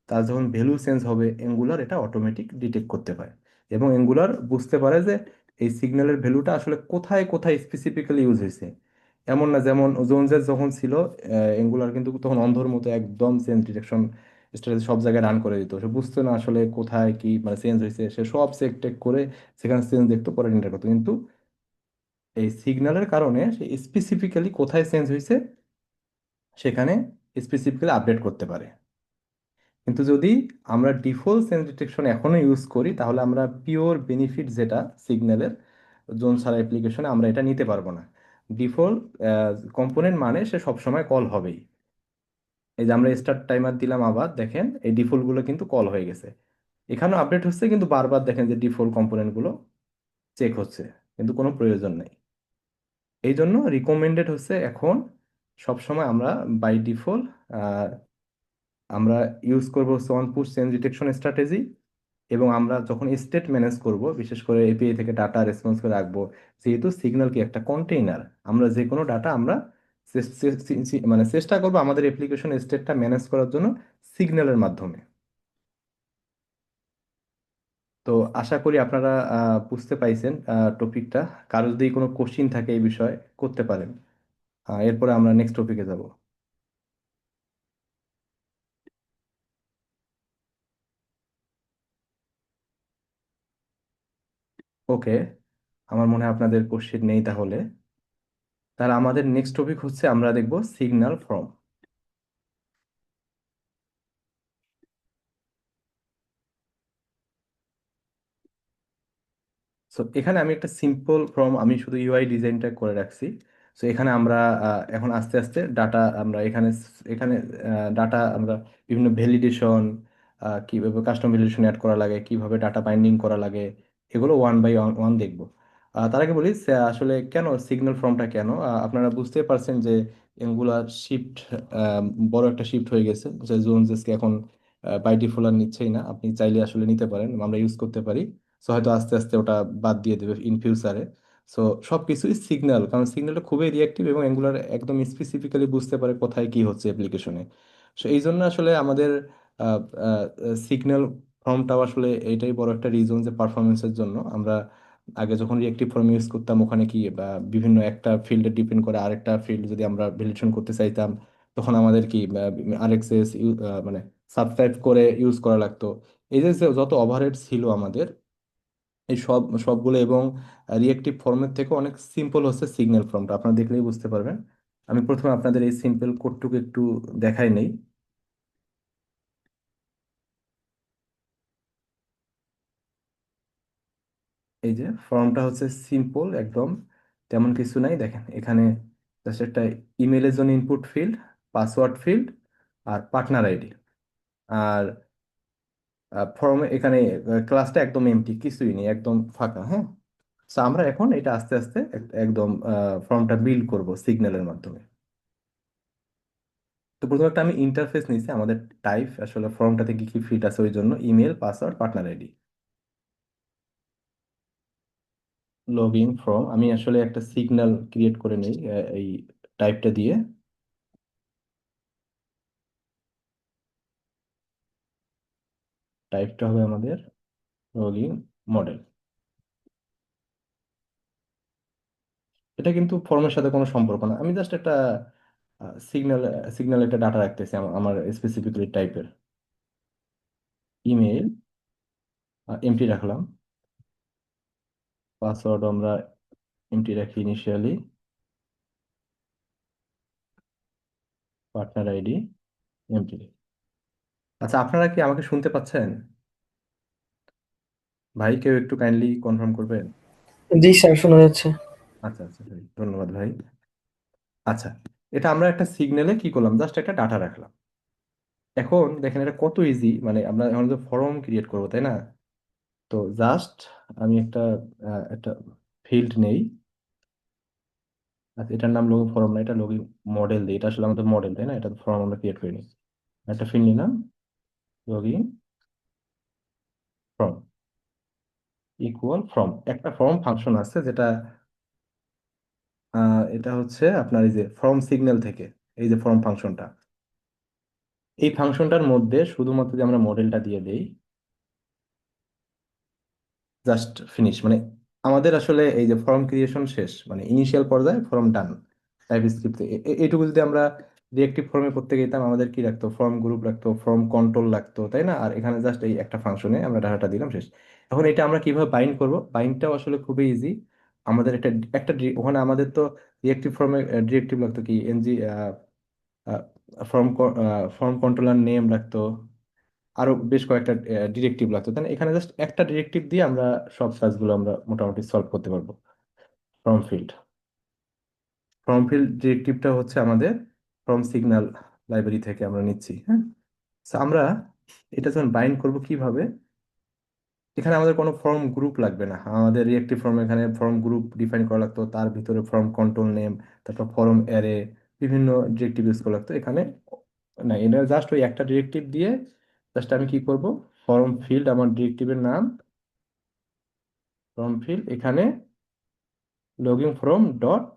তার যখন ভ্যালু চেঞ্জ হবে, এঙ্গুলার এটা অটোমেটিক ডিটেক্ট করতে পারে এবং এঙ্গুলার বুঝতে পারে যে এই সিগন্যালের ভ্যালুটা আসলে কোথায় কোথায় স্পেসিফিক্যালি ইউজ হয়েছে। এমন না যেমন জোনজেস যখন ছিল, এঙ্গুলার কিন্তু তখন অন্ধর মতো একদম চেঞ্জ ডিটেকশন স্ট্র্যাটেজি সব জায়গায় রান করে দিত, সে বুঝতো না আসলে কোথায় কি মানে চেঞ্জ হয়েছে, সে সব চেক টেক করে সেখানে চেঞ্জ দেখতো, পরে এন্টার করতো। কিন্তু এই সিগন্যালের কারণে সে স্পেসিফিক্যালি কোথায় চেঞ্জ হয়েছে সেখানে স্পেসিফিক্যালি আপডেট করতে পারে। কিন্তু যদি আমরা ডিফল্ট সেন্স ডিটেকশন এখনো ইউজ করি, তাহলে আমরা পিওর বেনিফিট যেটা সিগন্যালের জোন ছাড়া অ্যাপ্লিকেশনে আমরা এটা নিতে পারবো না। ডিফল্ট কম্পোনেন্ট মানে সে সবসময় কল হবেই। এই যে আমরা স্টার্ট টাইমার দিলাম, আবার দেখেন এই ডিফল্টগুলো কিন্তু কল হয়ে গেছে, এখানেও আপডেট হচ্ছে, কিন্তু বারবার দেখেন যে ডিফল্ট কম্পোনেন্টগুলো চেক হচ্ছে, কিন্তু কোনো প্রয়োজন নেই। এই জন্য রিকমেন্ডেড হচ্ছে এখন সবসময় আমরা বাই ডিফল্ট আমরা ইউজ করবো হচ্ছে on push change detection strategy. এবং আমরা যখন স্টেট ম্যানেজ করব, বিশেষ করে এপিআই থেকে ডাটা রেসপন্স করে রাখবো, যেহেতু সিগন্যাল কি একটা কন্টেইনার, আমরা যে কোনো ডাটা আমরা মানে চেষ্টা করবো আমাদের অ্যাপ্লিকেশন স্টেটটা ম্যানেজ করার জন্য সিগন্যালের মাধ্যমে। তো আশা করি আপনারা বুঝতে পাইছেন টপিকটা। কারো যদি কোনো কোশ্চিন থাকে এই বিষয়ে করতে পারেন। এরপরে আমরা নেক্সট টপিকে যাব। ওকে, আমার মনে হয় আপনাদের কোশ্চিন নেই তাহলে। তাহলে আমাদের নেক্সট টপিক হচ্ছে আমরা দেখব সিগন্যাল ফ্রম। সো এখানে আমি একটা সিম্পল ফর্ম, আমি শুধু ইউআই ডিজাইনটা করে রাখছি। সো এখানে আমরা এখন আস্তে আস্তে ডাটা আমরা এখানে এখানে ডাটা আমরা বিভিন্ন ভ্যালিডেশন, কিভাবে কাস্টম ভ্যালিডেশন অ্যাড করা লাগে, কিভাবে ডাটা বাইন্ডিং করা লাগে, এগুলো ওয়ান বাই ওয়ান ওয়ান দেখবো। তার আগে বলি আসলে কেন সিগন্যাল ফর্মটা কেন, আপনারা বুঝতে পারছেন যে এগুলা শিফট, বড় একটা শিফট হয়ে গেছে, যে জোনসকে এখন বাই ডিফল্ট আর নিচ্ছেই না, আপনি চাইলে আসলে নিতে পারেন, আমরা ইউজ করতে পারি। সো হয়তো আস্তে আস্তে ওটা বাদ দিয়ে দেবে ইন ফিউচারে। সো সবকিছুই সিগন্যাল, কারণ সিগন্যালটা খুবই রিয়েক্টিভ এবং এগুলার একদম স্পেসিফিক্যালি বুঝতে পারে কোথায় কি হচ্ছে অ্যাপ্লিকেশনে। সো এই জন্য আসলে আমাদের সিগন্যাল ফর্মটাও আসলে এইটাই বড় একটা রিজন যে পারফরমেন্সের জন্য আমরা আগে যখন রিয়েক্টিভ ফর্ম ইউজ করতাম, ওখানে কি বা বিভিন্ন একটা ফিল্ডে ডিপেন্ড করে আরেকটা ফিল্ড যদি আমরা ভ্যালিডেশন করতে চাইতাম, তখন আমাদের কি আরএক্সএস মানে সাবস্ক্রাইব করে ইউজ করা লাগতো। এই যে যে যত ওভারহেড ছিল আমাদের, এই সবগুলো এবং রিয়েক্টিভ ফর্মের থেকে অনেক সিম্পল হচ্ছে সিগন্যাল ফর্মটা, আপনারা দেখলেই বুঝতে পারবেন। আমি প্রথমে আপনাদের এই সিম্পল কোডটুকু একটু দেখাই নেই। এই যে ফর্মটা হচ্ছে সিম্পল একদম, তেমন কিছু নাই, দেখেন এখানে জাস্ট একটা ইমেলের জন্য ইনপুট ফিল্ড, পাসওয়ার্ড ফিল্ড, আর পার্টনার আইডি, আর ফর্মে এখানে ক্লাসটা একদম এমটি, কিছুই নেই, একদম ফাঁকা। হ্যাঁ, তো আমরা এখন এটা আস্তে আস্তে একদম ফর্মটা বিল্ড করব সিগন্যালের মাধ্যমে। তো প্রথমে একটা আমি ইন্টারফেস নিয়েছি, আমাদের টাইপ আসলে ফর্মটাতে কি কি ফিল্ড আছে ওই জন্য email, password, partner ID. Login from, আমি আসলে একটা সিগন্যাল ক্রিয়েট করে নিই এই টাইপটা দিয়ে। টাইপটা হবে আমাদের লগইন মডেল। এটা কিন্তু ফর্মের সাথে কোনো সম্পর্ক না, আমি জাস্ট একটা সিগন্যাল সিগন্যাল একটা ডাটা রাখতেছি আমার স্পেসিফিকলি টাইপের। ইমেল এমটি রাখলাম, পাসওয়ার্ড আমরা এমটি রাখি ইনিশিয়ালি, পার্টনার আইডি এমটি। আচ্ছা, আপনারা কি আমাকে শুনতে পাচ্ছেন? ভাই কেউ একটু কাইন্ডলি কনফার্ম করবেন? জি স্যার, শোনা যাচ্ছে। আচ্ছা আচ্ছা ভাই, ধন্যবাদ ভাই। আচ্ছা, এটা আমরা একটা সিগন্যালে কি করলাম, জাস্ট একটা ডাটা রাখলাম। এখন দেখেন এটা কত ইজি, মানে আমরা এখন তো ফর্ম ক্রিয়েট করবো তাই না? তো জাস্ট আমি একটা ফিল্ড নেই। আচ্ছা, এটার নাম লগইন ফর্ম না, এটা লগইন মডেল দিই, এটা আসলে আমাদের মডেল তাই না, এটা ফর্ম আমরা ক্রিয়েট করিনি। একটা ফিল্ড নিলাম, লগইন ফর্ম ইকুয়াল ফর্ম, একটা ফর্ম ফাংশন আছে যেটা এটা হচ্ছে আপনার এই যে ফর্ম সিগন্যাল থেকে, এই যে ফর্ম ফাংশনটা, এই ফাংশনটার মধ্যে শুধুমাত্র যে আমরা মডেলটা দিয়ে দেই, জাস্ট ফিনিশ, মানে আমাদের আসলে এই যে ফর্ম ক্রিয়েশন শেষ, মানে ইনিশিয়াল পর্যায়ে ফর্ম ডান। টাইপস্ক্রিপ্ট এইটুকু যদি আমরা রিয়েক্টিভ ফর্মে করতে যেতাম, আমাদের কি লাগতো, ফর্ম গ্রুপ লাগতো, ফর্ম কন্ট্রোল লাগতো তাই না, আর এখানে জাস্ট এই একটা ফাংশনে আমরা ডাটাটা দিলাম, শেষ। এখন এটা আমরা কিভাবে বাইন্ড করব, বাইন্ডটাও আসলে খুবই ইজি। আমাদের একটা একটা ওখানে আমাদের তো রিয়েক্টিভ ফর্মে ডিরেক্টিভ লাগতো কি, NG form form controller name লাগতো, আরো বেশ কয়েকটা ডিরেক্টিভ লাগতো, তাই না? এখানে জাস্ট একটা ডিরেক্টিভ দিয়ে আমরা সব কাজগুলো আমরা মোটামুটি সলভ করতে পারবো। ফর্ম ফিল্ড, ফর্ম ফিল্ড ডিরেক্টিভটা হচ্ছে আমাদের ফর্ম সিগন্যাল লাইব্রেরি থেকে আমরা নিচ্ছি, হ্যাঁ। So আমরা এটা যখন বাইন্ড করব কিভাবে, এখানে আমাদের কোনো ফর্ম গ্রুপ লাগবে না, আমাদের রিয়েক্টিভ ফর্ম এখানে ফর্ম গ্রুপ ডিফাইন করা লাগতো, তার ভিতরে ফর্ম কন্ট্রোল নেম, তারপর ফর্ম অ্যারে, বিভিন্ন ডিরেক্টিভ ইউজ করা লাগতো। এখানে না, এটা জাস্ট ওই একটা ডিরেক্টিভ দিয়ে জাস্ট আমি কি করব, ফর্ম ফিল্ড আমার ডিরেক্টিভের নাম, ফর্ম ফিল্ড এখানে লগইন ফ্রম ডট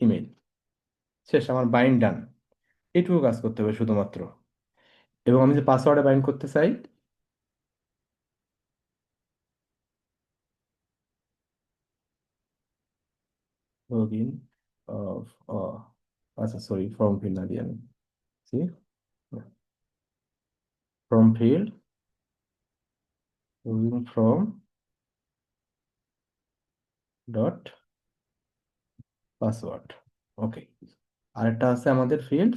ইমেল, শেষ, আমার বাইন্ড ডান। এইটুকু কাজ করতে হবে শুধুমাত্র। এবং আমি যে পাসওয়ার্ডে বাইন্ড করতে চাই, লগইন আচ্ছা সরি, ফর্ম ফিল্ড না দিয়ে আমি form field login form dot password. Okay, আরেকটা আছে আমাদের field,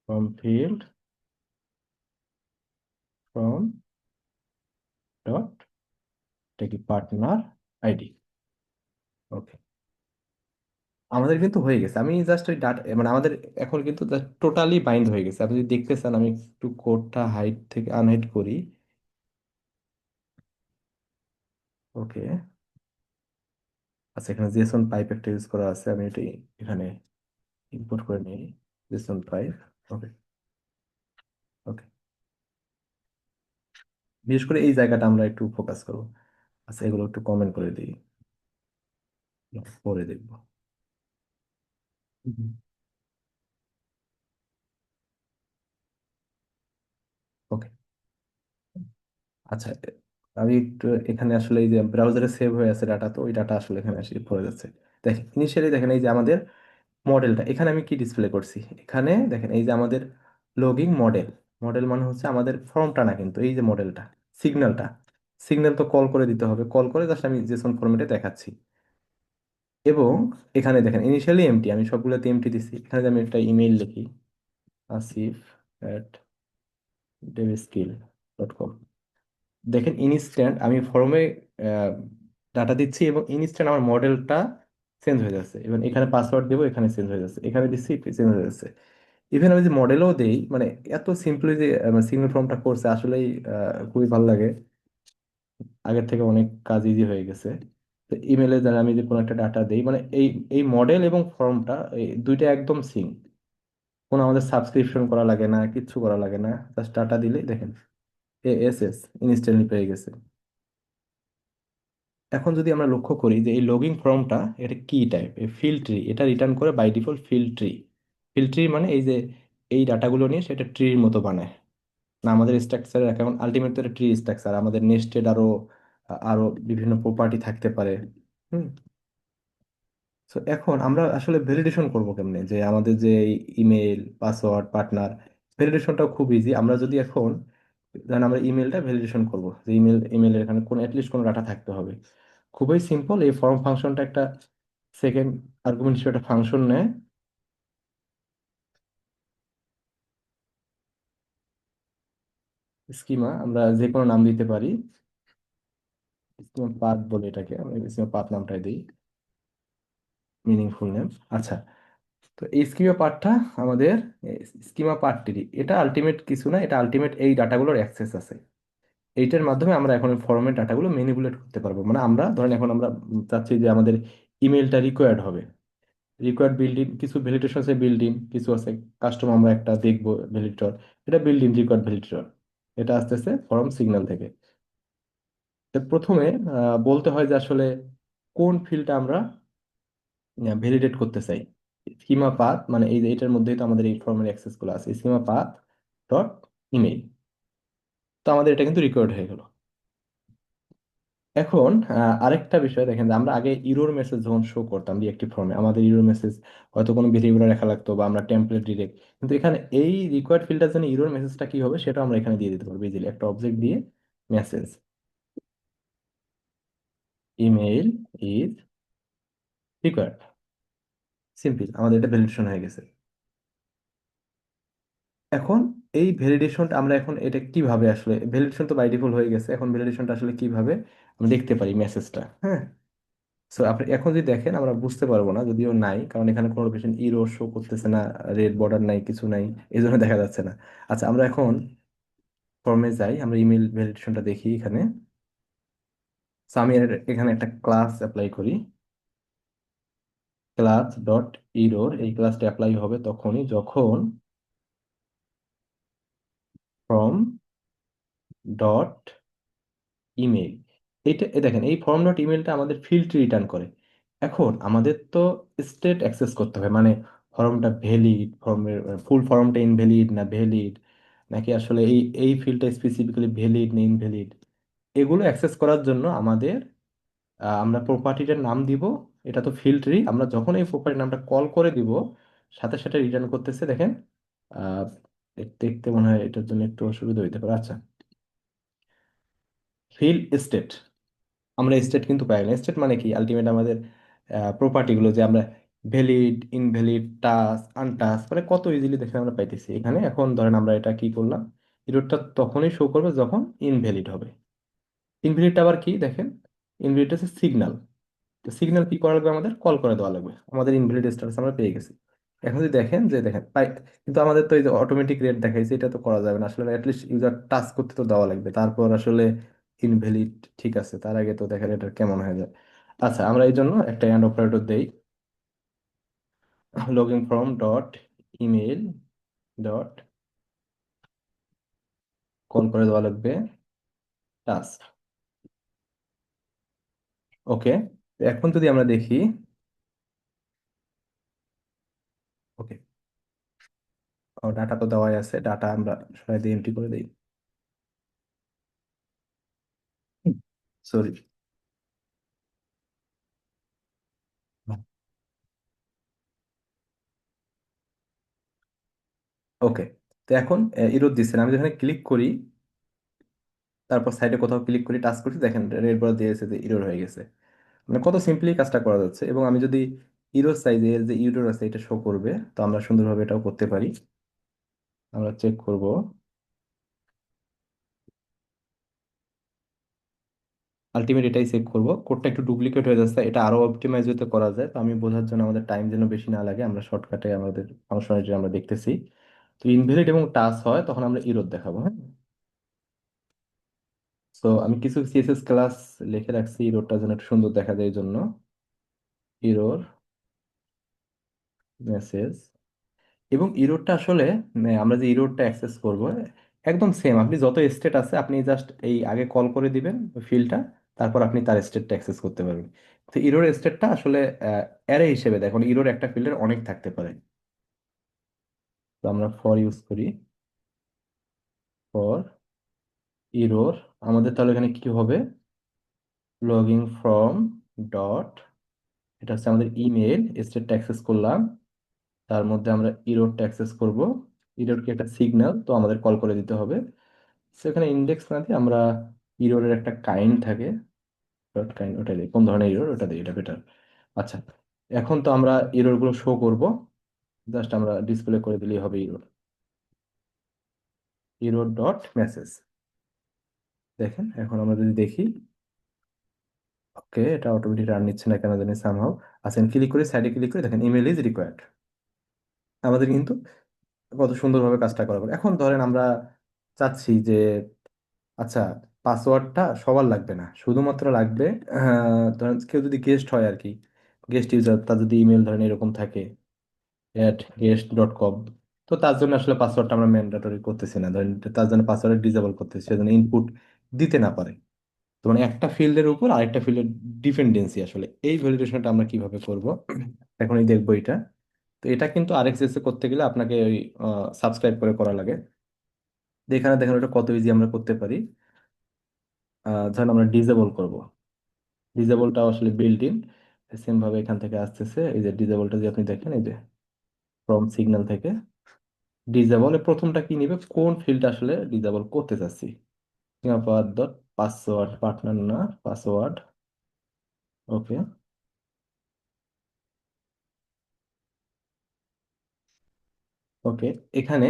form field form dot কি পার্টনার আইডি। ওকে, আমাদের কিন্তু হয়ে গেছে, আমি জাস্ট ওই ডাটা, মানে আমাদের এখন কিন্তু টোটালি বাইন্ড হয়ে গেছে। আপনি যদি দেখতে চান, আমি একটু কোডটা হাইড থেকে আনহাইড করি। ওকে, আচ্ছা, এখানে জেসন পাইপ একটা ইউজ করা আছে, আমি এটি এখানে ইম্পোর্ট করে নিই, জেসন পাইপ। ওকে, ওকে, বিশেষ করে এই জায়গাটা আমরা একটু ফোকাস করবো। আচ্ছা, এগুলো একটু কমেন্ট করে দিই, পরে দেখবো। ওকে, আচ্ছা, আমি একটু এখানে আসলে এই যে ব্রাউজারে সেভ হয়ে আছে ডাটা, তো ওই ডাটা আসলে এখানে এসে পড়ে যাচ্ছে। দেখেন ইনিশিয়ালি, দেখেন এই যে আমাদের মডেলটা, এখানে আমি কি ডিসপ্লে করছি, এখানে দেখেন এই যে আমাদের লগিং মডেল। মডেল মানে হচ্ছে আমাদের ফর্মটা না, কিন্তু এই যে মডেলটা, সিগন্যালটা, সিগন্যাল তো কল করে দিতে হবে, কল করে জাস্ট আমি জেসন ফরম্যাটে দেখাচ্ছি। এবং এখানে দেখেন ইনিশিয়ালি এমটি, আমি সবগুলোতে এমটি দিছি। এখানে যদি আমি একটা ইমেইল লিখি, asif@devskill.com, দেখেন ইনস্ট্যান্ট আমি ফর্মে ডাটা দিচ্ছি এবং ইনস্ট্যান্ট আমার মডেলটা চেঞ্জ হয়ে যাচ্ছে। এবং এখানে পাসওয়ার্ড দেবো, এখানে চেঞ্জ হয়ে যাচ্ছে, এখানে দিচ্ছি চেঞ্জ হয়ে যাচ্ছে। ইভেন আমি যে মডেলও দেই, মানে এত সিম্পলি যে সিঙ্গেল ফর্মটা করছে, আসলেই খুবই ভালো লাগে। আগের থেকে অনেক কাজ ইজি হয়ে গেছে। তো ইমেলে দ্বারা আমি যে কোনো একটা ডাটা দেই, মানে এই এই মডেল এবং ফর্মটা এই দুইটা একদম সিঙ্ক, কোনো আমাদের সাবস্ক্রিপশন করা লাগে না, কিচ্ছু করা লাগে না, জাস্ট ডাটা দিলেই দেখেন এস এস ইনস্ট্যান্টলি পেয়ে গেছে। এখন যদি আমরা লক্ষ্য করি যে এই লগিং ফর্মটা এটা কি টাইপ, এই ফিল্ড ট্রি, এটা রিটার্ন করে by default field tree. Field tree মানে এই যে এই ডাটাগুলো নিয়ে সেটা ট্রির মতো বানায়। না আমাদের স্ট্রাকচারের এখন আলটিমেট তো ট্রি স্ট্রাকচার, আমাদের নেস্টেড আরো আরো বিভিন্ন প্রপার্টি থাকতে পারে। হুম। তো এখন আমরা আসলে ভ্যালিডেশন করব কেমনে যে আমাদের যে ইমেল পাসওয়ার্ড পার্টনার, ভ্যালিডেশনটাও খুব ইজি। আমরা যদি এখন ধরেন আমরা ইমেলটা ভ্যালিডেশন করব, যে ইমেলের এখানে কোন অ্যাটলিস্ট কোনো ডাটা থাকতে হবে। খুবই সিম্পল, এই ফর্ম ফাংশনটা একটা সেকেন্ড আর্গুমেন্ট হিসেবে একটা ফাংশন নেয়, স্কিমা, আমরা যে কোনো নাম দিতে পারি। স্কিমা পাথ বলে এটাকে, আমরা স্কিমা পাথ নামটাই দিই, মিনিংফুল নেম। আচ্ছা, তো এই স্কিমা পার্টটা আমাদের, স্কিমা পার্টটি এটা আলটিমেট কিছু না, এটা আলটিমেট এই ডাটাগুলোর অ্যাক্সেস আছে। এইটার মাধ্যমে আমরা এখন ফর্মের ডাটাগুলো ম্যানিপুলেট করতে পারবো। মানে আমরা ধরেন এখন আমরা চাচ্ছি যে আমাদের ইমেলটা রিকোয়ার্ড হবে, রিকোয়ার্ড বিল্ডিং কিছু ভ্যালিডেশন আছে, বিল্ডিং কিছু আছে কাস্টম, আমরা একটা দেখবো ভ্যালিডেটর, এটা বিল্ডিং রিকোয়ার্ড ভ্যালিডেটর, এটা আসতেছে ফর্ম সিগন্যাল থেকে। তো প্রথমে বলতে হয় যে আসলে কোন ফিল্ডটা আমরা ভ্যালিডেট করতে চাই। স্কিমা পাথ মানে এই যে এটার মধ্যেই তো আমাদের এই ফর্মের অ্যাক্সেস গুলো আছে, স্কিমা পাথ ডট ইমেইল। তো আমাদের এটা কিন্তু রিকোয়ার্ড হয়ে গেল। এখন আরেকটা বিষয় দেখেন যে আমরা আগে ইরোর মেসেজ যখন শো করতাম রিয়েক্টিভ ফর্মে, আমাদের ইরোর মেসেজ হয়তো কোনো ভেরিয়েবল লেখা লাগতো বা আমরা টেমপ্লেট ডিরেক্ট, কিন্তু এখানে এই রিকোয়ার্ড ফিল্ডের জন্য ইরোর মেসেজটা কি হবে সেটা আমরা এখানে দিয়ে দিতে পারবো ইজিলি, একটা অবজেক্ট দিয়ে message email is required, simple, আমাদের এটা ভ্যালিডেশন হয়ে গেছে। এখন এই ভ্যালিডেশনটা আমরা এখন এটা কিভাবে আসলে, ভ্যালিডেশন তো বাই ডিফল্ট হয়ে গেছে, এখন ভ্যালিডেশনটা আসলে কিভাবে আমরা দেখতে পারি মেসেজটা, হ্যাঁ। সো আপনি এখন যদি দেখেন আমরা বুঝতে পারবো না, যদিও নাই, কারণ এখানে কোনো লোকেশন ইরো শো করতেছে না, রেড বর্ডার নাই, কিছু নাই, এই জন্য দেখা যাচ্ছে না। আচ্ছা, আমরা এখন ফর্মে যাই, আমরা ইমেল ভ্যালিডেশনটা দেখি এখানে। সো আমি এখানে একটা ক্লাস অ্যাপ্লাই করি, ক্লাস ডট ইরোর, এই ক্লাসটা অ্যাপ্লাই হবে তখনই যখন ফর্ম ডট ইমেল, এটা দেখেন এই ফর্ম ডট ইমেলটা আমাদের ফিল্ড রিটার্ন করে। এখন আমাদের তো স্টেট অ্যাক্সেস করতে হবে, মানে ফর্মটা ভ্যালিড, ফর্মের ফুল ফর্মটা ইনভ্যালিড না ভ্যালিড, নাকি আসলে এই ফিল্ডটা স্পেসিফিক্যালি ভ্যালিড না ইনভ্যালিড, এগুলো অ্যাক্সেস করার জন্য আমাদের আমরা প্রপার্টিটার নাম দিব। এটা তো ফিল্ড ট্রি, আমরা যখন এই প্রপার্টির নামটা কল করে দিব সাথে সাথে রিটার্ন করতেছে দেখেন। আহ দেখতে মনে হয় এটার জন্য একটু অসুবিধা হইতে পারে। আচ্ছা, ফিল্ড স্টেট, আমরা স্টেট কিন্তু পাই না। স্টেট মানে কি আলটিমেট আমাদের প্রপার্টি গুলো যে আমরা ভ্যালিড ইনভ্যালিড টাস আনটাস মানে কত ইজিলি দেখে আমরা পাইতেছি এখানে। এখন ধরেন আমরা এটা কি করলাম, এররটা তখনই শো করবে যখন ইনভ্যালিড হবে। ইনভ্যালিডটা আবার কি দেখেন, ইনভ্যালিড হচ্ছে সিগন্যাল। তো সিগন্যাল কি করা লাগবে, আমাদের কল করে দেওয়া লাগবে, আমাদের ইনভ্যালিড স্ট্যাটাস আমরা পেয়ে গেছি। এখন যদি দেখেন যে দেখেন পাই, কিন্তু আমাদের তো এই যে অটোমেটিক রেট দেখাইছে, এটা তো করা যাবে না আসলে, অ্যাটলিস্ট ইউজার টাচ করতে তো দেওয়া লাগবে, তারপর আসলে ইনভ্যালিড ঠিক আছে, তার আগে তো দেখেন এটা কেমন হয়ে যায়। আচ্ছা, আমরা এই জন্য একটা অ্যান্ড অপারেটর দেই, login form dot email dot call করে দেওয়া লাগবে টাস্ক। ওকে, এখন যদি আমরা দেখি, ওকে ডাটা তো দেওয়াই আছে, ডাটা আমরা সবাই দিয়ে এন্ট্রি করে দিই, সরি। ওকে, তো এখন ইরোর দিচ্ছে না। আমি যেখানে ক্লিক করি, তারপর সাইডে কোথাও ক্লিক করি, টাচ করছি, দেখেন রেড বার দিয়েছে যে ইরোর হয়ে গেছে। মানে কত সিম্পলি কাজটা করা যাচ্ছে। এবং আমি যদি ইরোর সাইজে যে ইরোর আছে এটা শো করবে, তো আমরা সুন্দরভাবে এটাও করতে পারি। আমরা চেক করব, আলটিমেট এটাই চেক করব, কোডটা একটু ডুপ্লিকেট হয়ে যাচ্ছে, এটা আরো অপটিমাইজ হতে করা যায়। তো আমি বোঝার জন্য আমাদের টাইম যেন বেশি না লাগে, আমরা শর্টকাটে আমাদের ফাংশনালিটি আমরা দেখতেছি। তো ইনভ্যালিড এবং টাচ হয় তখন আমরা ইরোর দেখাবো, হ্যাঁ। তো আমি কিছু সিএসএস ক্লাস লিখে রাখছি ইরোরটা যেন একটু সুন্দর দেখা যায় এই জন্য, ইরোর মেসেজ। এবং ইরোরটা আসলে আমরা যে ইরোরটা অ্যাক্সেস করব একদম সেম, আপনি যত স্টেট আছে আপনি জাস্ট এই আগে কল করে দিবেন ফিল্ডটা, তারপর আপনি তার স্টেটটা অ্যাক্সেস করতে পারবেন। তো ইরোর স্টেটটা আসলে অ্যারে হিসেবে দেখুন, ইরোর একটা ফিল্ডের অনেক থাকতে পারে। তো আমরা ফর ইউজ করি, ফর ইরোর। আমাদের তাহলে এখানে কি হবে, লগিং ফ্রম ডট, এটা হচ্ছে আমাদের ইমেল, স্টেটটা অ্যাক্সেস করলাম, তার মধ্যে আমরা ইরোরটা অ্যাক্সেস করব। ইরোর কি একটা সিগন্যাল, তো আমাদের কল করে দিতে হবে। সেখানে ইন্ডেক্স না দিয়ে আমরা ইরোরের একটা কাইন্ড থাকে, ডট কাইন্ড, ওটা দিই। কোন ধরনের ইরোর, ওটা দিই, এটা বেটার। আচ্ছা, এখন তো আমরা ইরোর গুলো শো করব, জাস্ট আমরা ডিসপ্লে করে দিলেই হবে ইরোর, ইরোর ডট মেসেজ। দেখেন এখন আমরা যদি দেখি, ওকে, এটা অটোমেটিক রান নিচ্ছে না কেন জানি সামহাও। আচ্ছা, ক্লিক করে সাইডে ক্লিক করে দেখেন ইমেল ইজ রিকোয়ার্ড। আমাদের কিন্তু কত সুন্দরভাবে কাজটা করা হবে। এখন ধরেন আমরা চাচ্ছি যে, আচ্ছা, পাসওয়ার্ডটা সবার লাগবে না, শুধুমাত্র লাগবে ধরেন কেউ যদি গেস্ট হয় আর কি, গেস্ট ইউজার, তার যদি ইমেল ধরেন এরকম থাকে @guest.com, তো তার জন্য আসলে পাসওয়ার্ডটা আমরা ম্যান্ডেটরি করতেছি না, ধরেন তার জন্য পাসওয়ার্ড ডিসেবল করতেছি, সেজন্য ইনপুট দিতে না পারে। তো মানে একটা ফিল্ডের উপর আরেকটা ফিল্ডের ডিপেন্ডেন্সি, আসলে এই ভ্যালিডেশনটা আমরা কিভাবে করব, এখনই দেখবো এটা। তো এটা কিন্তু আরএক্সএস এ করতে গেলে আপনাকে ওই সাবস্ক্রাইব করে করা লাগে। তো এখানে দেখেন ওটা কত ইজি আমরা করতে পারি। ধরেন আমরা ডিসেবল করব, ডিসেবলটা আসলে বিল্ট ইন সেম ভাবে এখান থেকে আসতেছে। এই যে ডিসেবলটা যে আপনি দেখেন, এই যে ফ্রম সিগন্যাল থেকে ডিসেবল, প্রথমটা কি নিবে, কোন ফিল্ডটা আসলে ডিসেবল করতে চাচ্ছি। পাথ ডট পাসওয়ার্ড, পার্টনার না, পাসওয়ার্ড। ওকে, ওকে। এখানে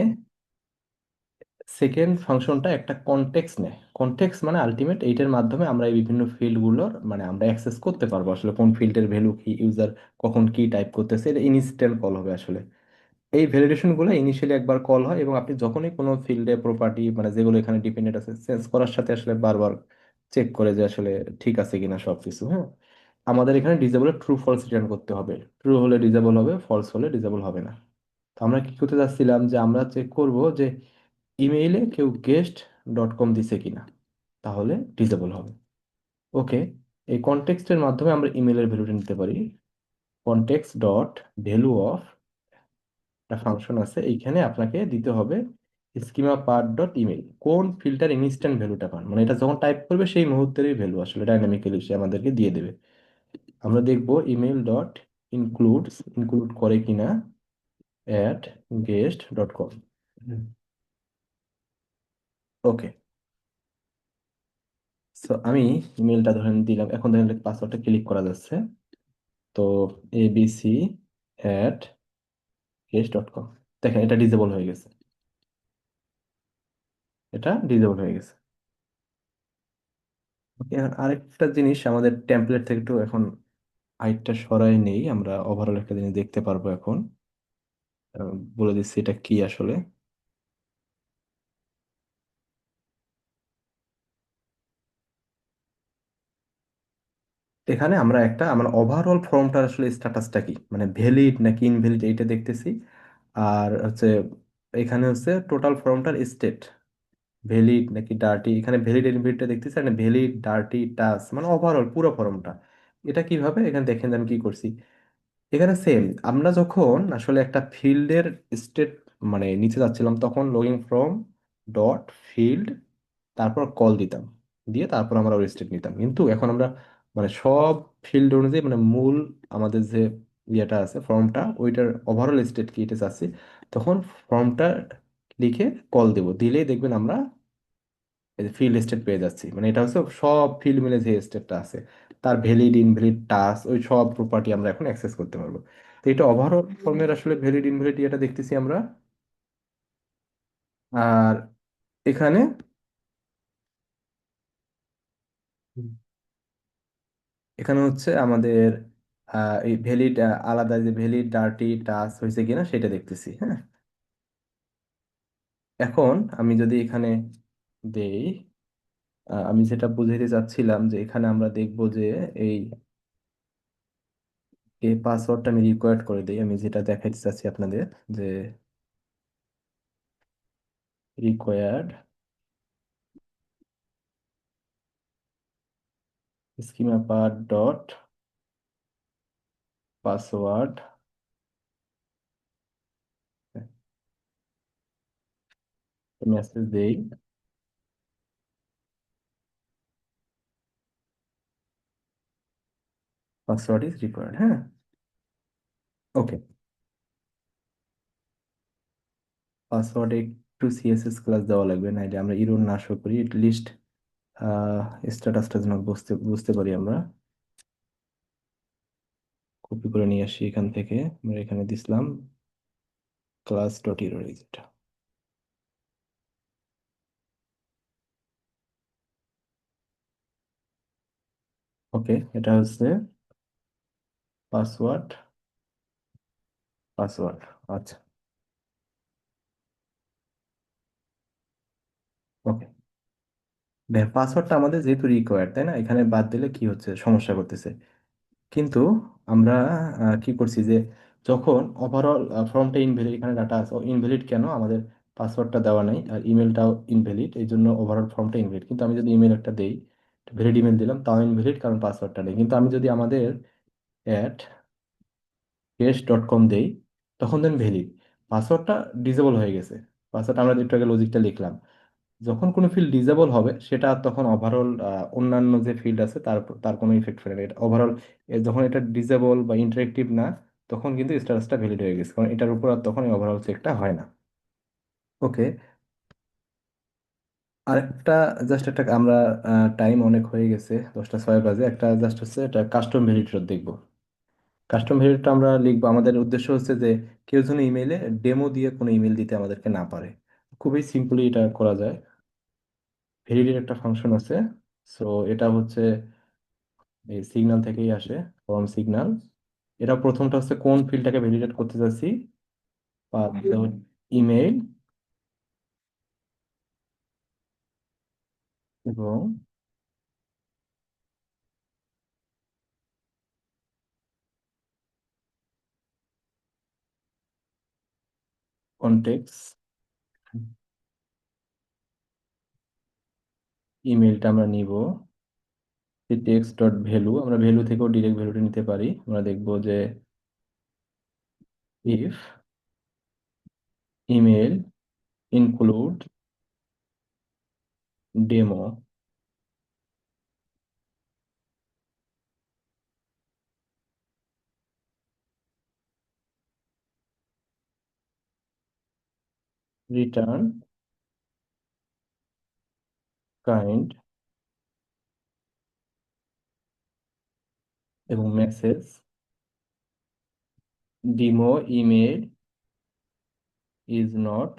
সেকেন্ড ফাংশনটা একটা কনটেক্সট নেয়। কনটেক্সট মানে আলটিমেট, এইটার মাধ্যমে আমরা এই বিভিন্ন ফিল্ডগুলোর মানে আমরা অ্যাক্সেস করতে পারবো, আসলে কোন ফিল্ডের ভ্যালু কি, ইউজার কখন কি টাইপ করতেছে, এটা ইনস্ট্যান্ট কল হবে আসলে। এই ভ্যালিডেশন গুলো ইনিশিয়ালি একবার কল হয়, এবং আপনি যখনই কোনো ফিল্ডে প্রপার্টি মানে যেগুলো এখানে ডিপেন্ডেন্ট আছে চেঞ্জ করার সাথে আসলে বারবার চেক করে যে আসলে ঠিক আছে কিনা সবকিছু। হ্যাঁ, আমাদের এখানে ডিজেবল ট্রু ফলস রিটার্ন করতে হবে, ট্রু হলে ডিজেবল হবে, ফলস হলে ডিজেবল হবে না। তো আমরা কি করতে চাচ্ছিলাম যে আমরা চেক করব যে ইমেইলে কেউ guest.com দিছে কিনা, তাহলে ডিজেবল হবে। ওকে, এই কনটেক্সটের মাধ্যমে আমরা ইমেইলের ভ্যালুটা নিতে পারি। কনটেক্সট ডট ভ্যালু অফ, একটা ফাংশন আছে, এইখানে আপনাকে দিতে হবে স্কিমা পার্ট ডট ইমেল, কোন ফিল্টার ইনস্ট্যান্ট ভ্যালুটা পান, মানে এটা যখন টাইপ করবে সেই মুহূর্তেরই ভ্যালু আসলে ডাইনামিক্যালি সে আমাদেরকে দিয়ে দেবে। আমরা দেখবো ইমেল ডট ইনক্লুডস, ইনক্লুড করে কিনা @guest.com। ওকে, সো আমি ইমেলটা ধরেন দিলাম, এখন ধরেন পাসওয়ার্ডটা ক্লিক করা যাচ্ছে। তো abc@guest.com, দেখেন এটা ডিজেবল হয়ে গেছে, এটা ডিজেবল হয়ে গেছে। ওকে, এখন আরেকটা জিনিস, আমাদের টেমপ্লেট থেকে একটু এখন হাইটটা সরাই নেই, আমরা ওভারঅল একটা জিনিস দেখতে পারবো এখন। বলে দিচ্ছি এটা কি আসলে। এখানে আমরা একটা আমরা ওভারঅল ফর্মটার আসলে স্ট্যাটাসটা কি, মানে ভ্যালিড নাকি ইনভ্যালিড এইটা দেখতেছি। আর হচ্ছে এখানে হচ্ছে টোটাল ফর্মটার স্টেট, ভ্যালিড নাকি ডার্টি, এখানে ভ্যালিড ইনভ্যালিডটা দেখতেছি, মানে ভ্যালিড ডার্টি টাস, মানে ওভারঅল পুরো ফর্মটা। এটা কিভাবে, এখানে দেখেন যে আমি কি করছি। এখানে সেম, আমরা যখন আসলে একটা ফিল্ডের স্টেট মানে নিচে যাচ্ছিলাম, তখন লগিং ফ্রম ডট ফিল্ড, তারপর কল দিতাম, দিয়ে তারপর আমরা ওই স্টেট নিতাম। কিন্তু এখন আমরা মানে সব ফিল্ড অনুযায়ী মানে মূল আমাদের যে ইয়েটা আছে ফর্মটা, ওইটার ওভারঅল স্টেট কি এটা চাচ্ছি, তখন ফর্মটা লিখে কল দেব, দিলেই দেখবেন আমরা ফিল্ড স্টেট পেয়ে যাচ্ছি। মানে এটা হচ্ছে সব ফিল্ড মিলে যে স্টেটটা আছে, তার ভ্যালিড ইনভ্যালিড টাস্ক, ওই সব প্রপার্টি আমরা এখন অ্যাক্সেস করতে পারবো। তো এটা ওভারঅল ফর্মের আসলে ভ্যালিড ইনভ্যালিড এটা দেখতেছি আমরা। আর এখানে এখানে হচ্ছে আমাদের এই ভ্যালিড আলাদা যে ভ্যালিড ডার্টি টাস্ক হয়েছে কিনা সেটা দেখতেছি। হ্যাঁ, এখন আমি যদি এখানে দেই, আমি যেটা বুঝাইতে চাচ্ছিলাম যে এখানে আমরা দেখব যে এই এই পাসওয়ার্ডটা আমি রিকোয়ার্ড করে দিই, আমি যেটা দেখাইতে চাচ্ছি আপনাদের, যে required schema path dot password, message দেই পাসওয়ার্ড ইজ রিকোয়ার্ড। হ্যাঁ, ওকে। পাসওয়ার্ডে একটু সিএসএস ক্লাস দেওয়া লাগবে, না এটা আমরা ইরর না শো করি লিস্ট, স্ট্যাটাসটা যেন বুঝতে বুঝতে পারি আমরা। কপি করে নিয়ে আসি এখান থেকে, আমরা এখানে দিছিলাম ক্লাস ডট ইরর, এটা ওকে। এটা হচ্ছে পাসওয়ার্ড, পাসওয়ার্ড। আচ্ছা, ওকে। পাসওয়ার্ডটা আমাদের যেহেতু রিকোয়ার্ড, তাই না, এখানে বাদ দিলে কি হচ্ছে, সমস্যা করতেছে। কিন্তু আমরা কি করছি যে যখন ওভারঅল ফর্মটা ইনভ্যালিড, এখানে ডাটা আছে ইনভ্যালিড, কেন আমাদের পাসওয়ার্ডটা দেওয়া নাই আর ইমেলটাও ইনভ্যালিড, এই জন্য ওভারঅল ফর্মটা ইনভ্যালিড। কিন্তু আমি যদি ইমেল একটা দেই, ভ্যালিড ইমেল দিলাম, তাও ইনভ্যালিড কারণ পাসওয়ার্ডটা নেই। কিন্তু আমি যদি আমাদের অ্যাট কেস.কম দেই, তখন দেন ভ্যালিড, পাসওয়ার্ডটা ডিসেবল হয়ে গেছে। পাসওয়ার্ড আমরা একটু আগে লজিকটা লিখলাম, যখন কোনো ফিল্ড ডিসেবল হবে সেটা তখন ওভারঅল অন্যান্য যে ফিল্ড আছে তার তার কোনো ইফেক্ট ফেলে না। এটা ওভারঅল যখন এটা ডিসেবল বা ইন্টারেক্টিভ না, তখন কিন্তু স্ট্যাটাসটা ভ্যালিড হয়ে গেছে, কারণ এটার উপর আর তখন ওভারঅল চেকটা হয় না। ওকে। আরেকটা জাস্ট একটা আমরা, টাইম অনেক হয়ে গেছে, 10টা 6 বাজে, একটা জাস্ট হচ্ছে এটা কাস্টম ভ্যালিডেটর দেখবো। কাস্টম ভ্যালিডেটর আমরা লিখবো, আমাদের উদ্দেশ্য হচ্ছে যে কেউ যেন ইমেইলে ডেমো দিয়ে কোনো ইমেল দিতে আমাদেরকে না পারে। খুবই সিম্পলি এটা করা যায়। ভ্যালিডেট একটা ফাংশন আছে, সো এটা হচ্ছে এই সিগন্যাল থেকেই আসে, ফর্ম সিগন্যাল। এটা প্রথমটা হচ্ছে কোন ফিল্ডটাকে ভ্যালিডেট করতে চাচ্ছি, ইমেইল এবং কন্টেক্স। ইমেইলটা আমরা নিব টেক্সট ডট ভ্যালু, আমরা ভ্যালু থেকেও ডিরেক্ট ভ্যালুটা নিতে পারি। আমরা দেখব যে if email include demo, return kind এবং message demo email is not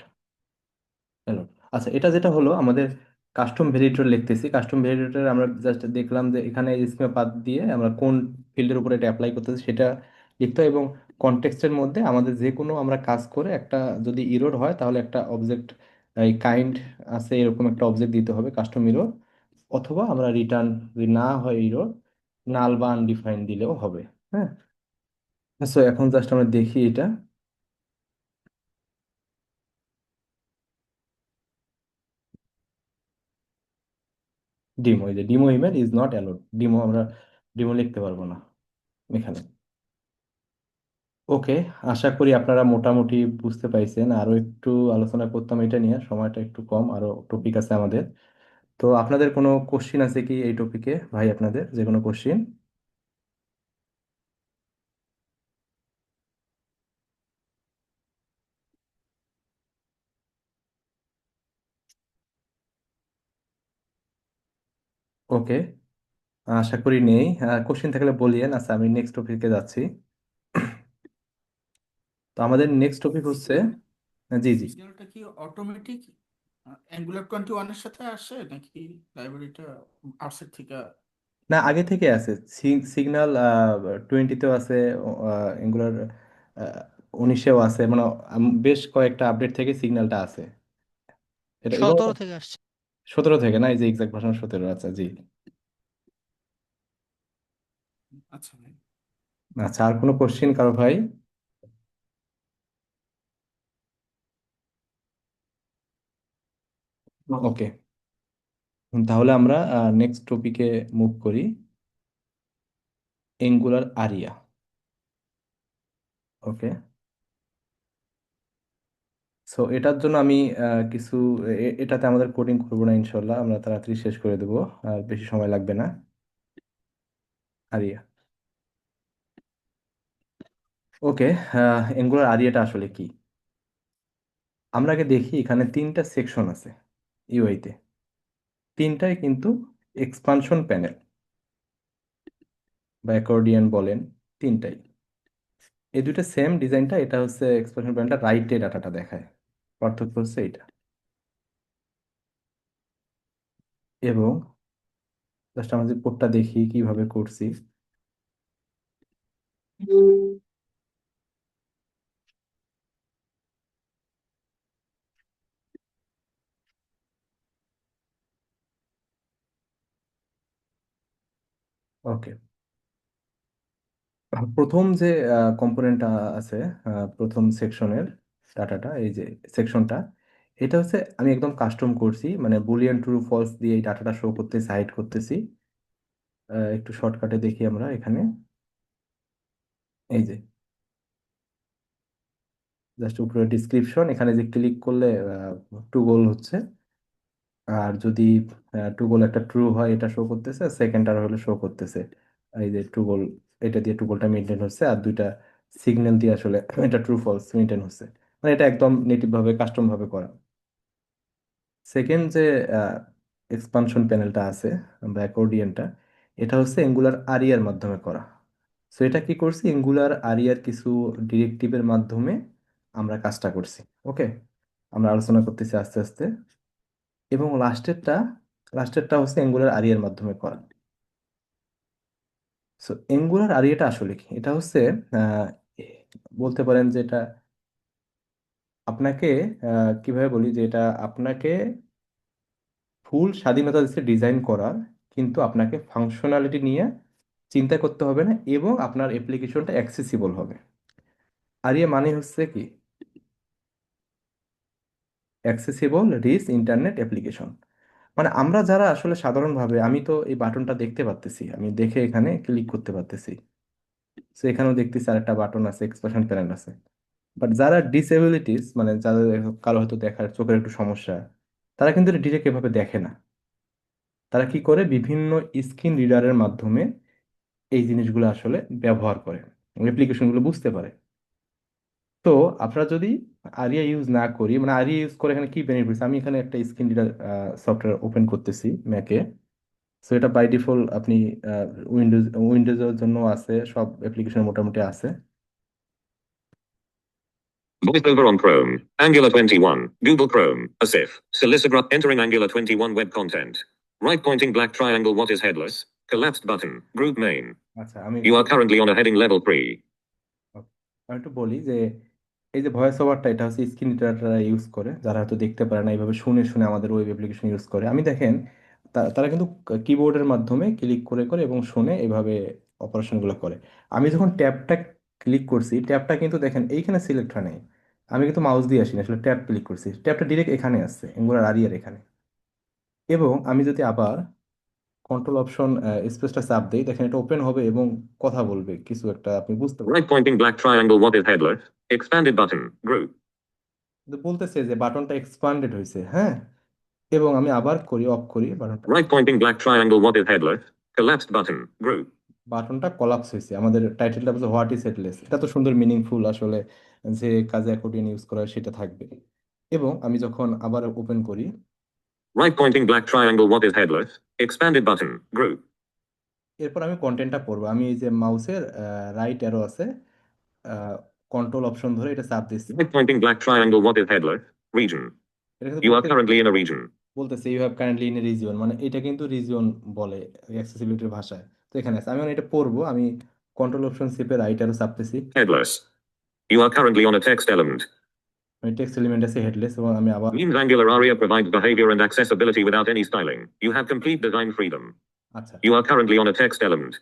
hello. আচ্ছা, এটা যেটা হলো আমাদের কাস্টম ভ্যালিডেটর লিখতেছি। কাস্টম ভ্যালিডেটর আমরা জাস্ট দেখলাম যে এখানে স্কিমা পাথ দিয়ে আমরা কোন ফিল্ডের উপরে এটা অ্যাপ্লাই করতেছি সেটা লিখতে হয়, এবং কনটেক্সটের মধ্যে আমাদের যে কোনো আমরা কাজ করে একটা যদি ইরর হয় তাহলে একটা অবজেক্ট, এই কাইন্ড আছে এরকম একটা অবজেক্ট দিতে হবে কাস্টম ইরর, অথবা আমরা রিটার্ন যদি না হয় ইরর, নাল বা আনডিফাইন্ড দিলেও হবে। হ্যাঁ, সো এখন জাস্ট আমরা দেখি এটা। ডিমো, এই যে ডিমো ইমেল ইজ নট অ্যালোড, ডিমো আমরা ডিমো লিখতে পারবো না এখানে। ওকে, আশা করি আপনারা মোটামুটি বুঝতে পাইছেন। আরো একটু আলোচনা করতাম এটা নিয়ে, সময়টা একটু কম, আরো টপিক আছে আমাদের। তো আপনাদের কোনো কোশ্চিন আছে কি এই টপিকে ভাই, আপনাদের যে কোনো কোশ্চিন? ওকে, আশা করি নেই। কোশ্চিন থাকলে বলিয়েন। আচ্ছা, আমি নেক্সট টপিকে যাচ্ছি। তো আমাদের নেক্সট টপিক হচ্ছে, জি জি। সিগন্যালটা কি অটোমেটিক অ্যাঙ্গুলার 21 এর সাথে আসে নাকি লাইব্রেরিটা আউটসাইড থেকে? না, আগে থেকে আছে। সিগন্যাল 20-তেও আছে, এগুলার 19-এও আছে, মানে বেশ কয়েকটা আপডেট থেকে সিগন্যালটা আছে এটা, এবং 17 থেকে আসছে। 17 থেকে, না এই যে এক্সাক্ট ভার্সন 17। আচ্ছা, জি। আচ্ছা ভাই। আচ্ছা, আর কোনো কোশ্চিন কারো ভাই? ওকে, তাহলে আমরা নেক্সট টপিকে মুভ করি। Angular area. ওকে, সো এটার জন্য আমি কিছু এটাতে আমাদের কোডিং করবো না ইনশাল্লাহ, আমরা তাড়াতাড়ি শেষ করে দেবো, আর বেশি সময় লাগবে না। আরিয়া, ওকে। এঙ্গুলার আরিয়াটা আসলে কি? আমরা আগে দেখি, এখানে তিনটা সেকশন আছে ইউআইতে, তিনটাই কিন্তু এক্সপানশন প্যানেল বা অ্যাকর্ডিয়ন বলেন, তিনটাই। এই দুইটা সেম ডিজাইনটা, এটা হচ্ছে এক্সপানশন প্যানেলটা রাইটে ডাটাটা দেখায়, পার্থক্য হচ্ছে এটা। এবং জাস্ট আমরা যে কোডটা দেখি কিভাবে করছি। ওকে, প্রথম যে কম্পোনেন্টটা আছে, প্রথম সেকশনের ডাটাটা, এই যে সেকশনটা, এটা হচ্ছে আমি একদম কাস্টম করছি, মানে বুলিয়ান ট্রু ফলস দিয়ে এই ডাটাটা শো করতেছি, হাইড করতেছি। একটু শর্টকাটে দেখি আমরা এখানে, এই যে জাস্ট উপরে ডিসক্রিপশন, এখানে যে ক্লিক করলে টুগল হচ্ছে, আর যদি টুগল একটা ট্রু হয় এটা শো করতেছে, সেকেন্ডার হলে শো করতেছে। এই যে টুগল, এটা দিয়ে টুগলটা মেনটেন হচ্ছে, আর দুইটা সিগন্যাল দিয়ে আসলে এটা ট্রু ফলস মেনটেন হচ্ছে। মানে এটা একদম নেটিভ ভাবে কাস্টম ভাবে করা। সেকেন্ড যে এক্সপানশন প্যানেলটা আছে বা অ্যাকর্ডিয়নটা, এটা হচ্ছে এঙ্গুলার আরিয়ার মাধ্যমে করা। সো এটা কি করছি, এঙ্গুলার আরিয়ার কিছু ডিরেক্টিভের মাধ্যমে আমরা কাজটা করছি। ওকে, আমরা আলোচনা করতেছি আস্তে আস্তে। এবং লাস্টেরটা হচ্ছে এঙ্গুলার আরিয়ার মাধ্যমে করা। সো এঙ্গুলার আরিয়াটা আসলে কি? এটা হচ্ছে আহ, বলতে পারেন যে এটা আপনাকে, কিভাবে বলি, যে এটা আপনাকে ফুল স্বাধীনতা দিচ্ছে ডিজাইন করার, কিন্তু আপনাকে ফাংশনালিটি নিয়ে চিন্তা করতে হবে না, এবং আপনার অ্যাপ্লিকেশনটা অ্যাক্সেসিবল হবে। আরিয়া মানে হচ্ছে কি, অ্যাক্সেসিবল রিচ ইন্টারনেট অ্যাপ্লিকেশন। মানে আমরা যারা আসলে সাধারণভাবে, আমি তো এই বাটনটা দেখতে পারতেছি, আমি দেখে এখানে ক্লিক করতে পারতেছি। তো এখানেও দেখতেছি আরেকটা বাটন আছে, এক্সপ্রেশন প্যানেল আছে। বাট যারা ডিসএবিলিটিস, মানে যাদের কারো হয়তো দেখার চোখের একটু সমস্যা, তারা কিন্তু ডিরেক্ট এভাবে দেখে না। তারা কি করে, বিভিন্ন স্ক্রিন রিডারের মাধ্যমে এই জিনিসগুলো আসলে ব্যবহার করে, অ্যাপ্লিকেশনগুলো বুঝতে পারে। তো আপনারা যদি আরিয়া ইউজ না করি, মানে আরিয়া ইউজ করে এখানে কি বেনিফিটস, আমি এখানে একটা স্ক্রিন রিডার সফটওয়্যার ওপেন করতেছি ম্যাকে। সো এটা বাই ডিফল্ট আপনি উইন্ডোজের জন্য আছে, সব অ্যাপ্লিকেশন মোটামুটি আছে। VoiceOver on Chrome. Angular 21. Google Chrome. Asif. Solicitron. Entering Angular 21 web content. Right pointing black triangle. What is headless? Collapsed button. Group main. আচ্ছা, আমি You are currently on a heading level 3. আমি একটু বলি যে এই যে ভয়েস ওভারটা, এটা হচ্ছে স্ক্রিন রিডাররা ইউজ করে, যারা হয়তো দেখতে পারে না, এইভাবে শুনে শুনে আমাদের ওয়েব অ্যাপ্লিকেশন ইউজ করে। আমি দেখেন, তারা কিন্তু কিবোর্ডের মাধ্যমে ক্লিক করে করে এবং শুনে এইভাবে অপারেশনগুলো করে। আমি যখন ট্যাবটা ক্লিক করছি, ট্যাবটা কিন্তু দেখেন এইখানে সিলেক্ট হয় নাই, আমি কিন্তু মাউস দিয়ে আসিনি, আসলে ট্যাব ক্লিক করছি, ট্যাবটা ডিরেক্ট এখানে আসছে, এঙ্গুলার আরিয়ার এখানে। এবং আমি যদি আবার কন্ট্রোল অপশন স্পেসটা চাপ দিই, দেখেন এটা ওপেন হবে এবং কথা বলবে কিছু একটা, আপনি বুঝতে পারবেন। Right pointing black triangle. What is headless? Expanded button. Group. কিন্তু বলতেছে যে বাটনটা এক্সপান্ডেড হয়েছে, হ্যাঁ। এবং আমি আবার করি, অফ করি বাটনটা, Right pointing black triangle. What is headless? Collapsed button. Group. বাটনটা কলাপস হয়েছে। আমাদের টাইটেলটা বলছে হোয়াট ইজ হেডলেস, এটা তো সুন্দর মিনিংফুল আসলে, যে কাজে অ্যাকর্ডিয়ন ইউজ করা হয় সেটা থাকবে। এবং আমি যখন আবার ওপেন করি, Right pointing black triangle. What is headless? Expanded button. Group. এরপর আমি কন্টেন্টটা পড়বো। আমি এই যে মাউসের রাইট অ্যারো আছে, কন্ট্রোল অপশন ধরে এটা চাপ দিচ্ছি, Right pointing black triangle. What is headless? Region. এটা কিন্তু You are currently in a region. বলতেছে you have currently in a region, মানে এটা কিন্তু রিজিয়ন বলে অ্যাক্সেসিবিলিটির ভাষায়। তো এখানে আছে, আমি এটা পড়বো, আমি কন্ট্রোল অপশন চেপে রাইট অ্যারো চাপতেছি, Headless. You are currently on a text element. আমি টেক্সট এলিমেন্ট আছে হেডলেস, এবং আমি আবার Means Angular ARIA provides behavior and accessibility without any styling. You have complete design freedom. আচ্ছা, You are currently on a text element.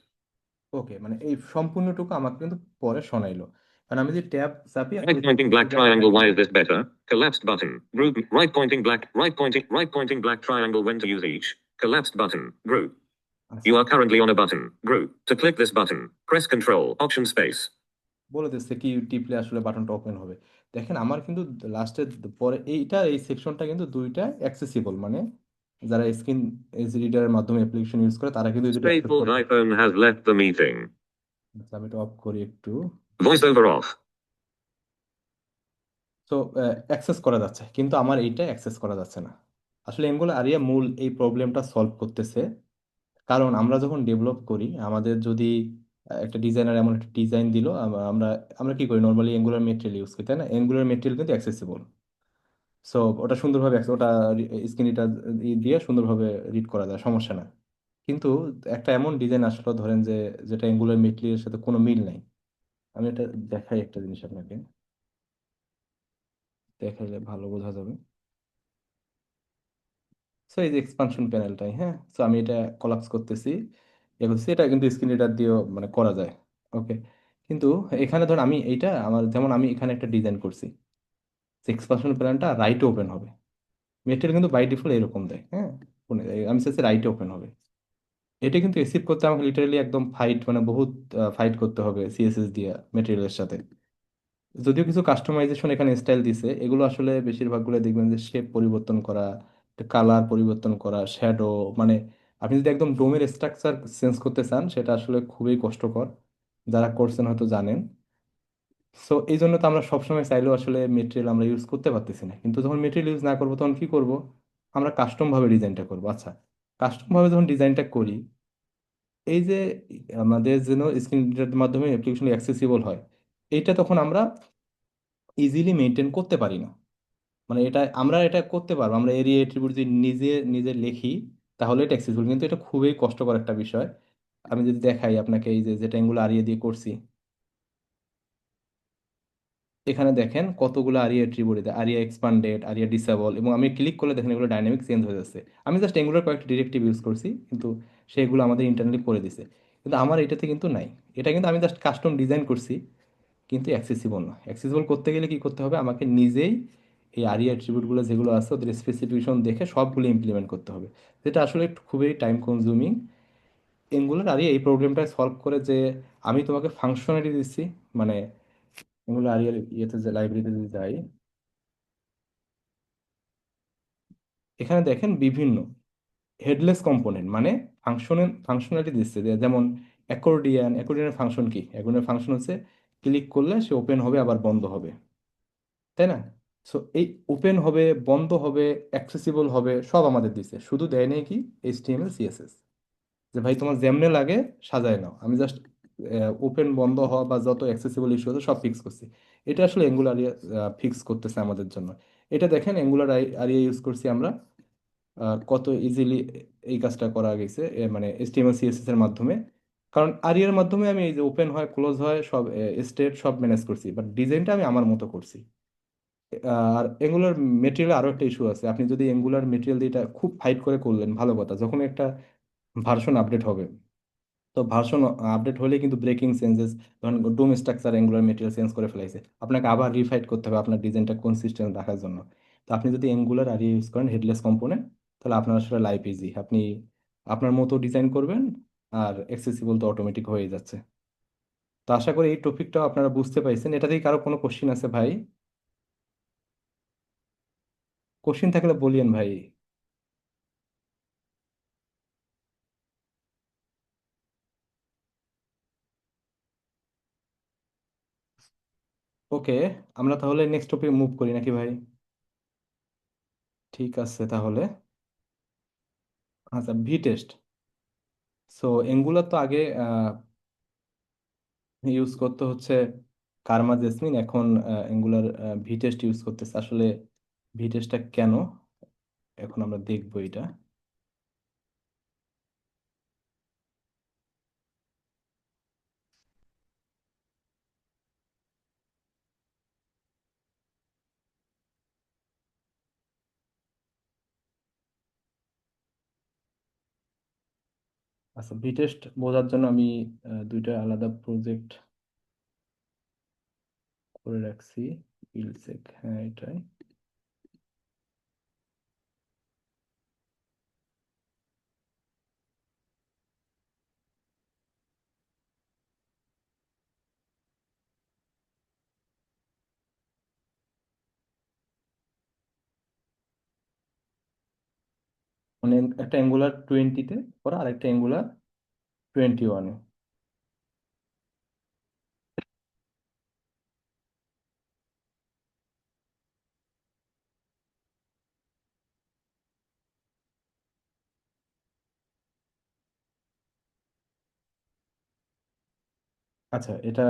ওকে, মানে এই সম্পূর্ণটুকু আমাকে কিন্তু পরে শোনাইলো। কারণ আমি যে ট্যাব চাপি, Right pointing black triangle. Why is this better? Collapsed button. Group. Right pointing black. Right pointing black triangle. When to use each. Collapsed button. Group. আচ্ছা You are currently on a button. Group. To click this button, press Control, Option Space. বলে দিচ্ছে কি টিপলে আসলে বাটনটা ওপেন হবে। দেখেন আমার কিন্তু লাস্টে পরে এই সেকশনটা কিন্তু দুইটা অ্যাক্সেসিবল, মানে যারা স্ক্রিন এজ রিডারের মাধ্যমে অ্যাপ্লিকেশন ইউজ করে তারা কিন্তু এই দুটো অ্যাক্সেস Staples করতে। iPhone has left the meeting. আচ্ছা, আমি এটা অফ করি একটু। Voiceover off. সো অ্যাক্সেস করা যাচ্ছে, কিন্তু আমার এইটা অ্যাক্সেস করা যাচ্ছে না। আসলে এঙ্গুলার আরিয়া মূল এই প্রবলেমটা সলভ করতেছে। কারণ আমরা যখন ডেভেলপ করি, আমাদের যদি একটা ডিজাইনার এমন একটা ডিজাইন দিল, আমরা আমরা কি করি নর্মালি অ্যাঙ্গুলার মেটেরিয়াল ইউজ করি, তাই না? অ্যাঙ্গুলার মেটেরিয়াল কিন্তু অ্যাক্সেসিবল। সো ওটা সুন্দরভাবে ওটা স্ক্রিনটা দিয়ে সুন্দরভাবে রিড করা যায়, সমস্যা না। কিন্তু একটা এমন ডিজাইন আসলো ধরেন যে যেটা অ্যাঙ্গুলার মেটেরিয়ালের সাথে কোনো মিল নাই। আমি এটা দেখাই একটা জিনিস আপনাকে, দেখাইলে ভালো বোঝা যাবে। সো এই যে এক্সপানশন প্যানেলটাই, হ্যাঁ, সো আমি এটা কলাপস করতেছি, এটা কিন্তু স্ক্রিন রিডার দিয়েও মানে করা যায়। ওকে, কিন্তু এখানে ধর আমি এইটা আমার যেমন আমি এখানে একটা ডিজাইন করছি, এক্সপানশন প্যানেলটা রাইটে ওপেন হবে। মেটেরিয়াল কিন্তু বাই ডিফল্ট এরকম দেয়, হ্যাঁ, আমি চাইছি রাইটে ওপেন হবে। এটা কিন্তু অ্যাচিভ করতে আমাকে লিটারালি একদম ফাইট, মানে বহুত ফাইট করতে হবে সিএসএস দিয়ে মেটেরিয়ালের সাথে। যদিও কিছু কাস্টমাইজেশন এখানে স্টাইল দিছে, এগুলো আসলে বেশিরভাগগুলো দেখবেন যে শেপ পরিবর্তন করা, কালার পরিবর্তন করা, শ্যাডো, মানে আপনি যদি একদম ডোমের স্ট্রাকচার চেঞ্জ করতে চান সেটা আসলে খুবই কষ্টকর, যারা করছেন হয়তো জানেন। সো এই জন্য তো আমরা সবসময় চাইলেও আসলে মেটেরিয়াল আমরা ইউজ করতে পারতেছি না, কিন্তু যখন মেটেরিয়াল ইউজ না করবো তখন কি করব? আমরা কাস্টম ভাবে ডিজাইনটা করবো। আচ্ছা, কাস্টম ভাবে যখন ডিজাইনটা করি, এই যে আমাদের যেন স্ক্রিন মাধ্যমে অ্যাপ্লিকেশন অ্যাক্সেসিবল হয়, এইটা তখন আমরা ইজিলি মেনটেন করতে পারি না। মানে এটা করতে পারবো, আমরা এরিয়া অ্যাট্রিবিউট যদি নিজে নিজে লিখি তাহলে এটা অ্যাক্সেসিবল, কিন্তু এটা খুবই কষ্টকর একটা বিষয়। আমি যদি দেখাই আপনাকে, এই যে যেটা এগুলো আরিয়া দিয়ে করছি, এখানে দেখেন কতগুলো aria attribute, aria expanded, aria disable, এবং আমি ক্লিক করলে দেখেন এগুলো ডাইনামিক চেঞ্জ হয়ে যাচ্ছে। আমি জাস্ট এগুলোর কয়েকটা ডিরেক্টিভ ইউজ করছি, কিন্তু সেগুলো আমাদের ইন্টারনালি করে দিছে। কিন্তু আমার এটাতে কিন্তু নাই। এটা কিন্তু আমি জাস্ট কাস্টম ডিজাইন করছি, কিন্তু অ্যাক্সেসিবল না। অ্যাক্সেসিবল করতে গেলে কি করতে হবে? আমাকে নিজেই এই আরিয়া অ্যাট্রিবিউটগুলো যেগুলো আছে ওদের স্পেসিফিকেশন দেখে সবগুলো ইমপ্লিমেন্ট করতে হবে, যেটা আসলে একটু খুবই টাইম কনজিউমিং। এঙ্গুলার আরিয়া এই প্রবলেমটা সলভ করে যে আমি তোমাকে ফাংশনালিটি দিচ্ছি, মানে এঙ্গুলার আরিয়ার ইয়েতে যে লাইব্রেরিতে যদি যাই, এখানে দেখেন বিভিন্ন হেডলেস কম্পোনেন্ট, মানে ফাংশনালিটি দিচ্ছে, যেমন অ্যাকর্ডিয়ানের ফাংশন কি? অ্যাকর্ডিয়ানের ফাংশন হচ্ছে ক্লিক করলে সে ওপেন হবে আবার বন্ধ হবে, তাই না? সো এই ওপেন হবে, বন্ধ হবে, অ্যাক্সেসিবল হবে, সব আমাদের দিছে, শুধু দেয় নেই কি এইচটিএমএল সিএসএস, যে ভাই তোমার যেমনে লাগে সাজায় নাও। আমি জাস্ট ওপেন বন্ধ হওয়া বা যত অ্যাক্সেসিবল ইস্যু আছে সব ফিক্স করছি। এটা আসলে অ্যাঙ্গুলার ফিক্স করতেছে আমাদের জন্য। এটা দেখেন অ্যাঙ্গুলার আরিয়া ইউজ করছি আমরা, কত ইজিলি এই কাজটা করা গেছে, মানে এইচটিএমএল সিএসএস এর মাধ্যমে। কারণ আরিয়ার মাধ্যমে আমি এই যে ওপেন হয় ক্লোজ হয় সব স্টেট সব ম্যানেজ করছি, বাট ডিজাইনটা আমি আমার মতো করছি। আর এঙ্গুলার মেটেরিয়াল আরো একটা ইস্যু আছে, আপনি যদি এঙ্গুলার মেটেরিয়াল দিয়ে এটা খুব ফাইট করে করলেন ভালো কথা, যখন একটা ভার্সন আপডেট হবে, তো ভার্সন আপডেট হলে কিন্তু ব্রেকিং চেঞ্জেস, ধরেন ডোম স্ট্রাকচার এঙ্গুলার মেটেরিয়াল চেঞ্জ করে ফেলাইছে, আপনাকে আবার রিফাইট করতে হবে আপনার ডিজাইনটা কনসিস্টেন্ট রাখার জন্য। তো আপনি যদি এঙ্গুলার আর ইউজ করেন হেডলেস কম্পোনেন্ট, তাহলে আপনার আসলে লাইফ ইজি, আপনি আপনার মতো ডিজাইন করবেন, আর অ্যাক্সেসিবল তো অটোমেটিক হয়ে যাচ্ছে। তো আশা করি এই টপিকটাও আপনারা বুঝতে পাইছেন। এটা থেকে কারো কোনো কোশ্চিন আছে ভাই? কোশ্চিন থাকলে বলিয়েন ভাই। ওকে, আমরা তাহলে নেক্সট টপিক মুভ করি নাকি ভাই? ঠিক আছে তাহলে। আচ্ছা, ভি টেস্ট। সো এঙ্গুলার তো আগে ইউজ করতে হচ্ছে কার্মা জেসমিন, এখন এঙ্গুলার ভি টেস্ট ইউজ করতেছে। আসলে ভি টেস্টটা কেন, এখন আমরা দেখবো এটা। আচ্ছা, ভি টেস্ট বোঝার জন্য আমি দুইটা আলাদা প্রজেক্ট করে রাখছি। ইলসেক, হ্যাঁ এটাই। মানে একটা অ্যাঙ্গুলার 20-তে করা আর একটা অ্যাঙ্গুলার 21-এ। আচ্ছা, এটা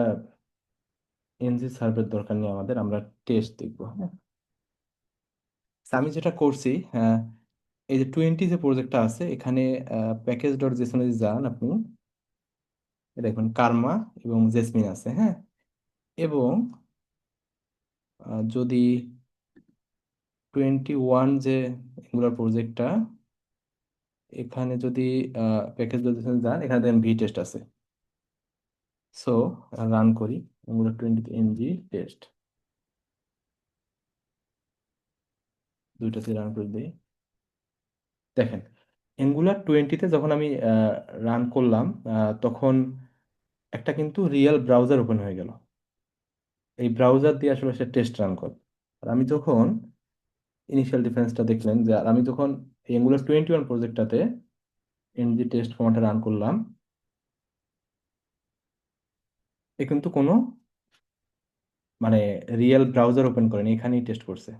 এনজি সার্ভের দরকার নেই আমাদের, আমরা টেস্ট দেখবো। হ্যাঁ, তো আমি যেটা করছি, এই যে 20 যে প্রজেক্টটা আছে এখানে প্যাকেজ ডট জেসনে যান আপনি, এই দেখুন কার্মা এবং জেসমিন আছে। হ্যাঁ, এবং যদি 21 যে এঙ্গুলার প্রজেক্টটা, এখানে যদি প্যাকেজ ডট জেসনে যান, এখানে দেখেন ভি টেস্ট আছে। সো রান করি এঙ্গুলার 20 এনজি টেস্ট, দুইটাতে রান করে দিই। দেখেন এঙ্গুলার 20-তে যখন আমি রান করলাম, তখন একটা কিন্তু রিয়েল ব্রাউজার ওপেন হয়ে গেল। এই ব্রাউজার দিয়ে আসলে সে টেস্ট রান করে। আর আমি যখন ইনিশিয়াল ডিফারেন্সটা দেখলেন যে, আর আমি যখন এঙ্গুলার 21 প্রজেক্টটাতে এনজি টেস্ট কমান্ডটা রান করলাম, এ কিন্তু কোনো মানে রিয়েল ব্রাউজার ওপেন করেনি, এখানেই টেস্ট করছে।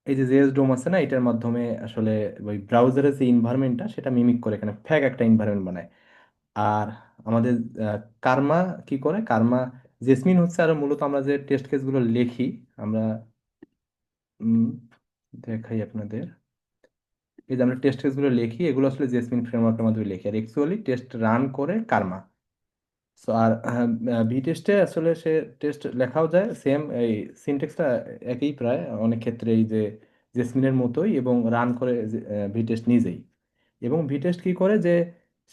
এই যে জেএস ডোম আছে না, এটার মাধ্যমে আসলে ওই ব্রাউজারের যে ইনভায়রনমেন্টটা সেটা মিমিক করে এখানে ফ্যাক একটা ইনভায়রনমেন্ট বানায়। আর আমাদের কার্মা কি করে, কার্মা জেসমিন হচ্ছে আর মূলত আমরা যে টেস্ট কেসগুলো লিখি, আমরা উম, দেখাই আপনাদের। এই যে আমরা টেস্ট কেসগুলো লিখি, এগুলো আসলে জেসমিন ফ্রেমওয়ার্কের মাধ্যমে লিখি, আর অ্যাকচুয়ালি টেস্ট রান করে কার্মা। সো আর ভি টেস্টে আসলে সে টেস্ট লেখাও যায় সেম, এই সিনটেক্সটা একই প্রায় অনেক ক্ষেত্রে এই যে জেসমিনের মতোই, এবং রান করে ভি টেস্ট নিজেই। এবং ভি টেস্ট কি করে যে,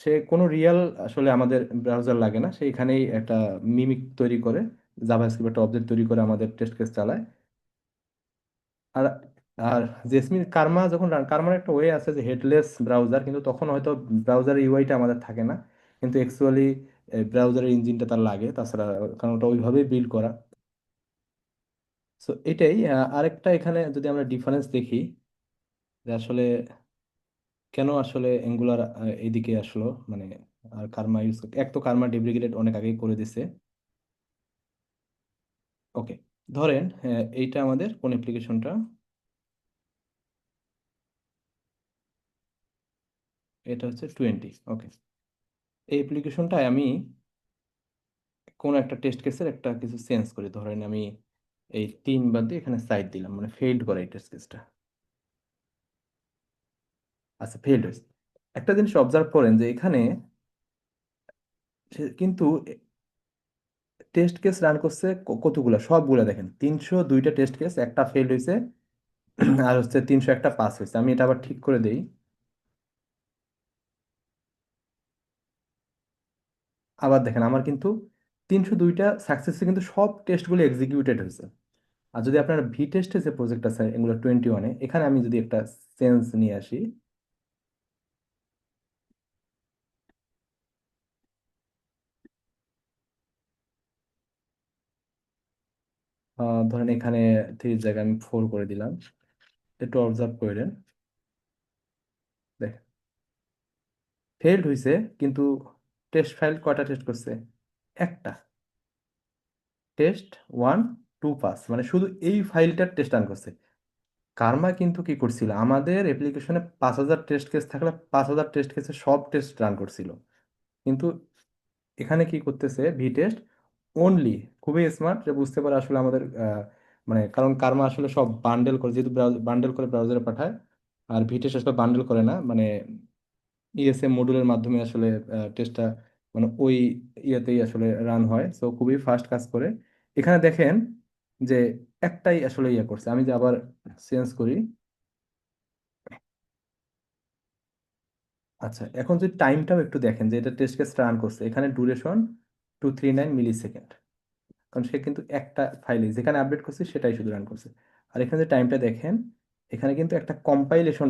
সে কোনো রিয়েল আসলে আমাদের ব্রাউজার লাগে না, সে এখানেই একটা মিমিক তৈরি করে, জাভাস্ক্রিপ্ট একটা অবজেক্ট তৈরি করে আমাদের টেস্ট কেস চালায়। আর আর জেসমিন কার্মা যখন কার্মার একটা ওয়ে আছে যে হেডলেস ব্রাউজার, কিন্তু তখন হয়তো ব্রাউজারের ইউআইটা আমাদের থাকে না, কিন্তু অ্যাকচুয়ালি ব্রাউজারের ইঞ্জিনটা তার লাগে, তাছাড়া কারণ ওটা ওইভাবেই বিল্ড করা। সো এটাই আরেকটা এখানে যদি আমরা ডিফারেন্স দেখি, যে আসলে কেন আসলে অ্যাঙ্গুলার এইদিকে আসলো, মানে আর কার্মা ইউজ, এক তো কার্মা ডেপ্রিকেটেড অনেক আগেই করে দিছে। ওকে, ধরেন এইটা আমাদের কোন অ্যাপ্লিকেশনটা, এটা হচ্ছে 20। ওকে, এই অ্যাপ্লিকেশনটায় আমি কোন একটা টেস্ট কেসের একটা কিছু চেঞ্জ করি, ধরেন আমি এই 3 বাদ দিয়ে এখানে সাইড দিলাম, মানে ফেইল্ড করে এই টেস্ট কেসটা। আচ্ছা, ফেইল্ড হয়েছে। একটা জিনিস অবজার্ভ করেন যে এখানে কিন্তু টেস্ট কেস রান করছে কতগুলা, সবগুলা দেখেন 302টা টেস্ট কেস, একটা ফেইল্ড হয়েছে আর হচ্ছে 301টা পাস হয়েছে। আমি এটা আবার ঠিক করে দেই। আবার দেখেন আমার কিন্তু 302টা সাকসেসে কিন্তু সব টেস্টগুলো এক্সিকিউটেড হয়েছে। আর যদি আপনার ভি টেস্টে যে প্রজেক্ট আছে এগুলো 21-এ, এখানে আমি যদি একটা চেঞ্জ নিয়ে আসি, ধরেন এখানে 3 জায়গায় আমি 4 করে দিলাম, একটু অবজার্ভ করেন। দেখ ফেল্ড হয়েছে, কিন্তু টেস্ট ফাইল কয়টা টেস্ট করছে, একটা। test1 2 pass, মানে শুধু এই ফাইলটার টেস্ট রান করছে। কার্মা কিন্তু কি করছিল, আমাদের অ্যাপ্লিকেশনে 5000 টেস্ট কেস থাকলে 5000 টেস্ট কেসে সব টেস্ট রান করছিল। কিন্তু এখানে কি করতেছে ভি টেস্ট অনলি, খুবই স্মার্ট, যে বুঝতে পারে আসলে আমাদের মানে কারণ কার্মা আসলে সব বান্ডেল করে, যেহেতু বান্ডেল করে ব্রাউজারে পাঠায়, আর ভি টেস্ট আসলে বান্ডেল করে না, মানে ইএসএম মডুলের মাধ্যমে আসলে টেস্টটা মানে ওই ইয়েতেই আসলে রান হয়, সো খুবই ফাস্ট কাজ করে। এখানে দেখেন যে একটাই আসলে ইয়ে করছে, আমি যে আবার চেঞ্জ করি। আচ্ছা, এখন যদি টাইমটাও একটু দেখেন যে এটা টেস্ট কেস রান করছে, এখানে ডিউরেশন 239 মিলি সেকেন্ড, কারণ সে কিন্তু একটা ফাইলে যেখানে আপডেট করছে সেটাই শুধু রান করছে। আর এখানে যে টাইমটা দেখেন, এখানে কিন্তু একটা কম্পাইলেশন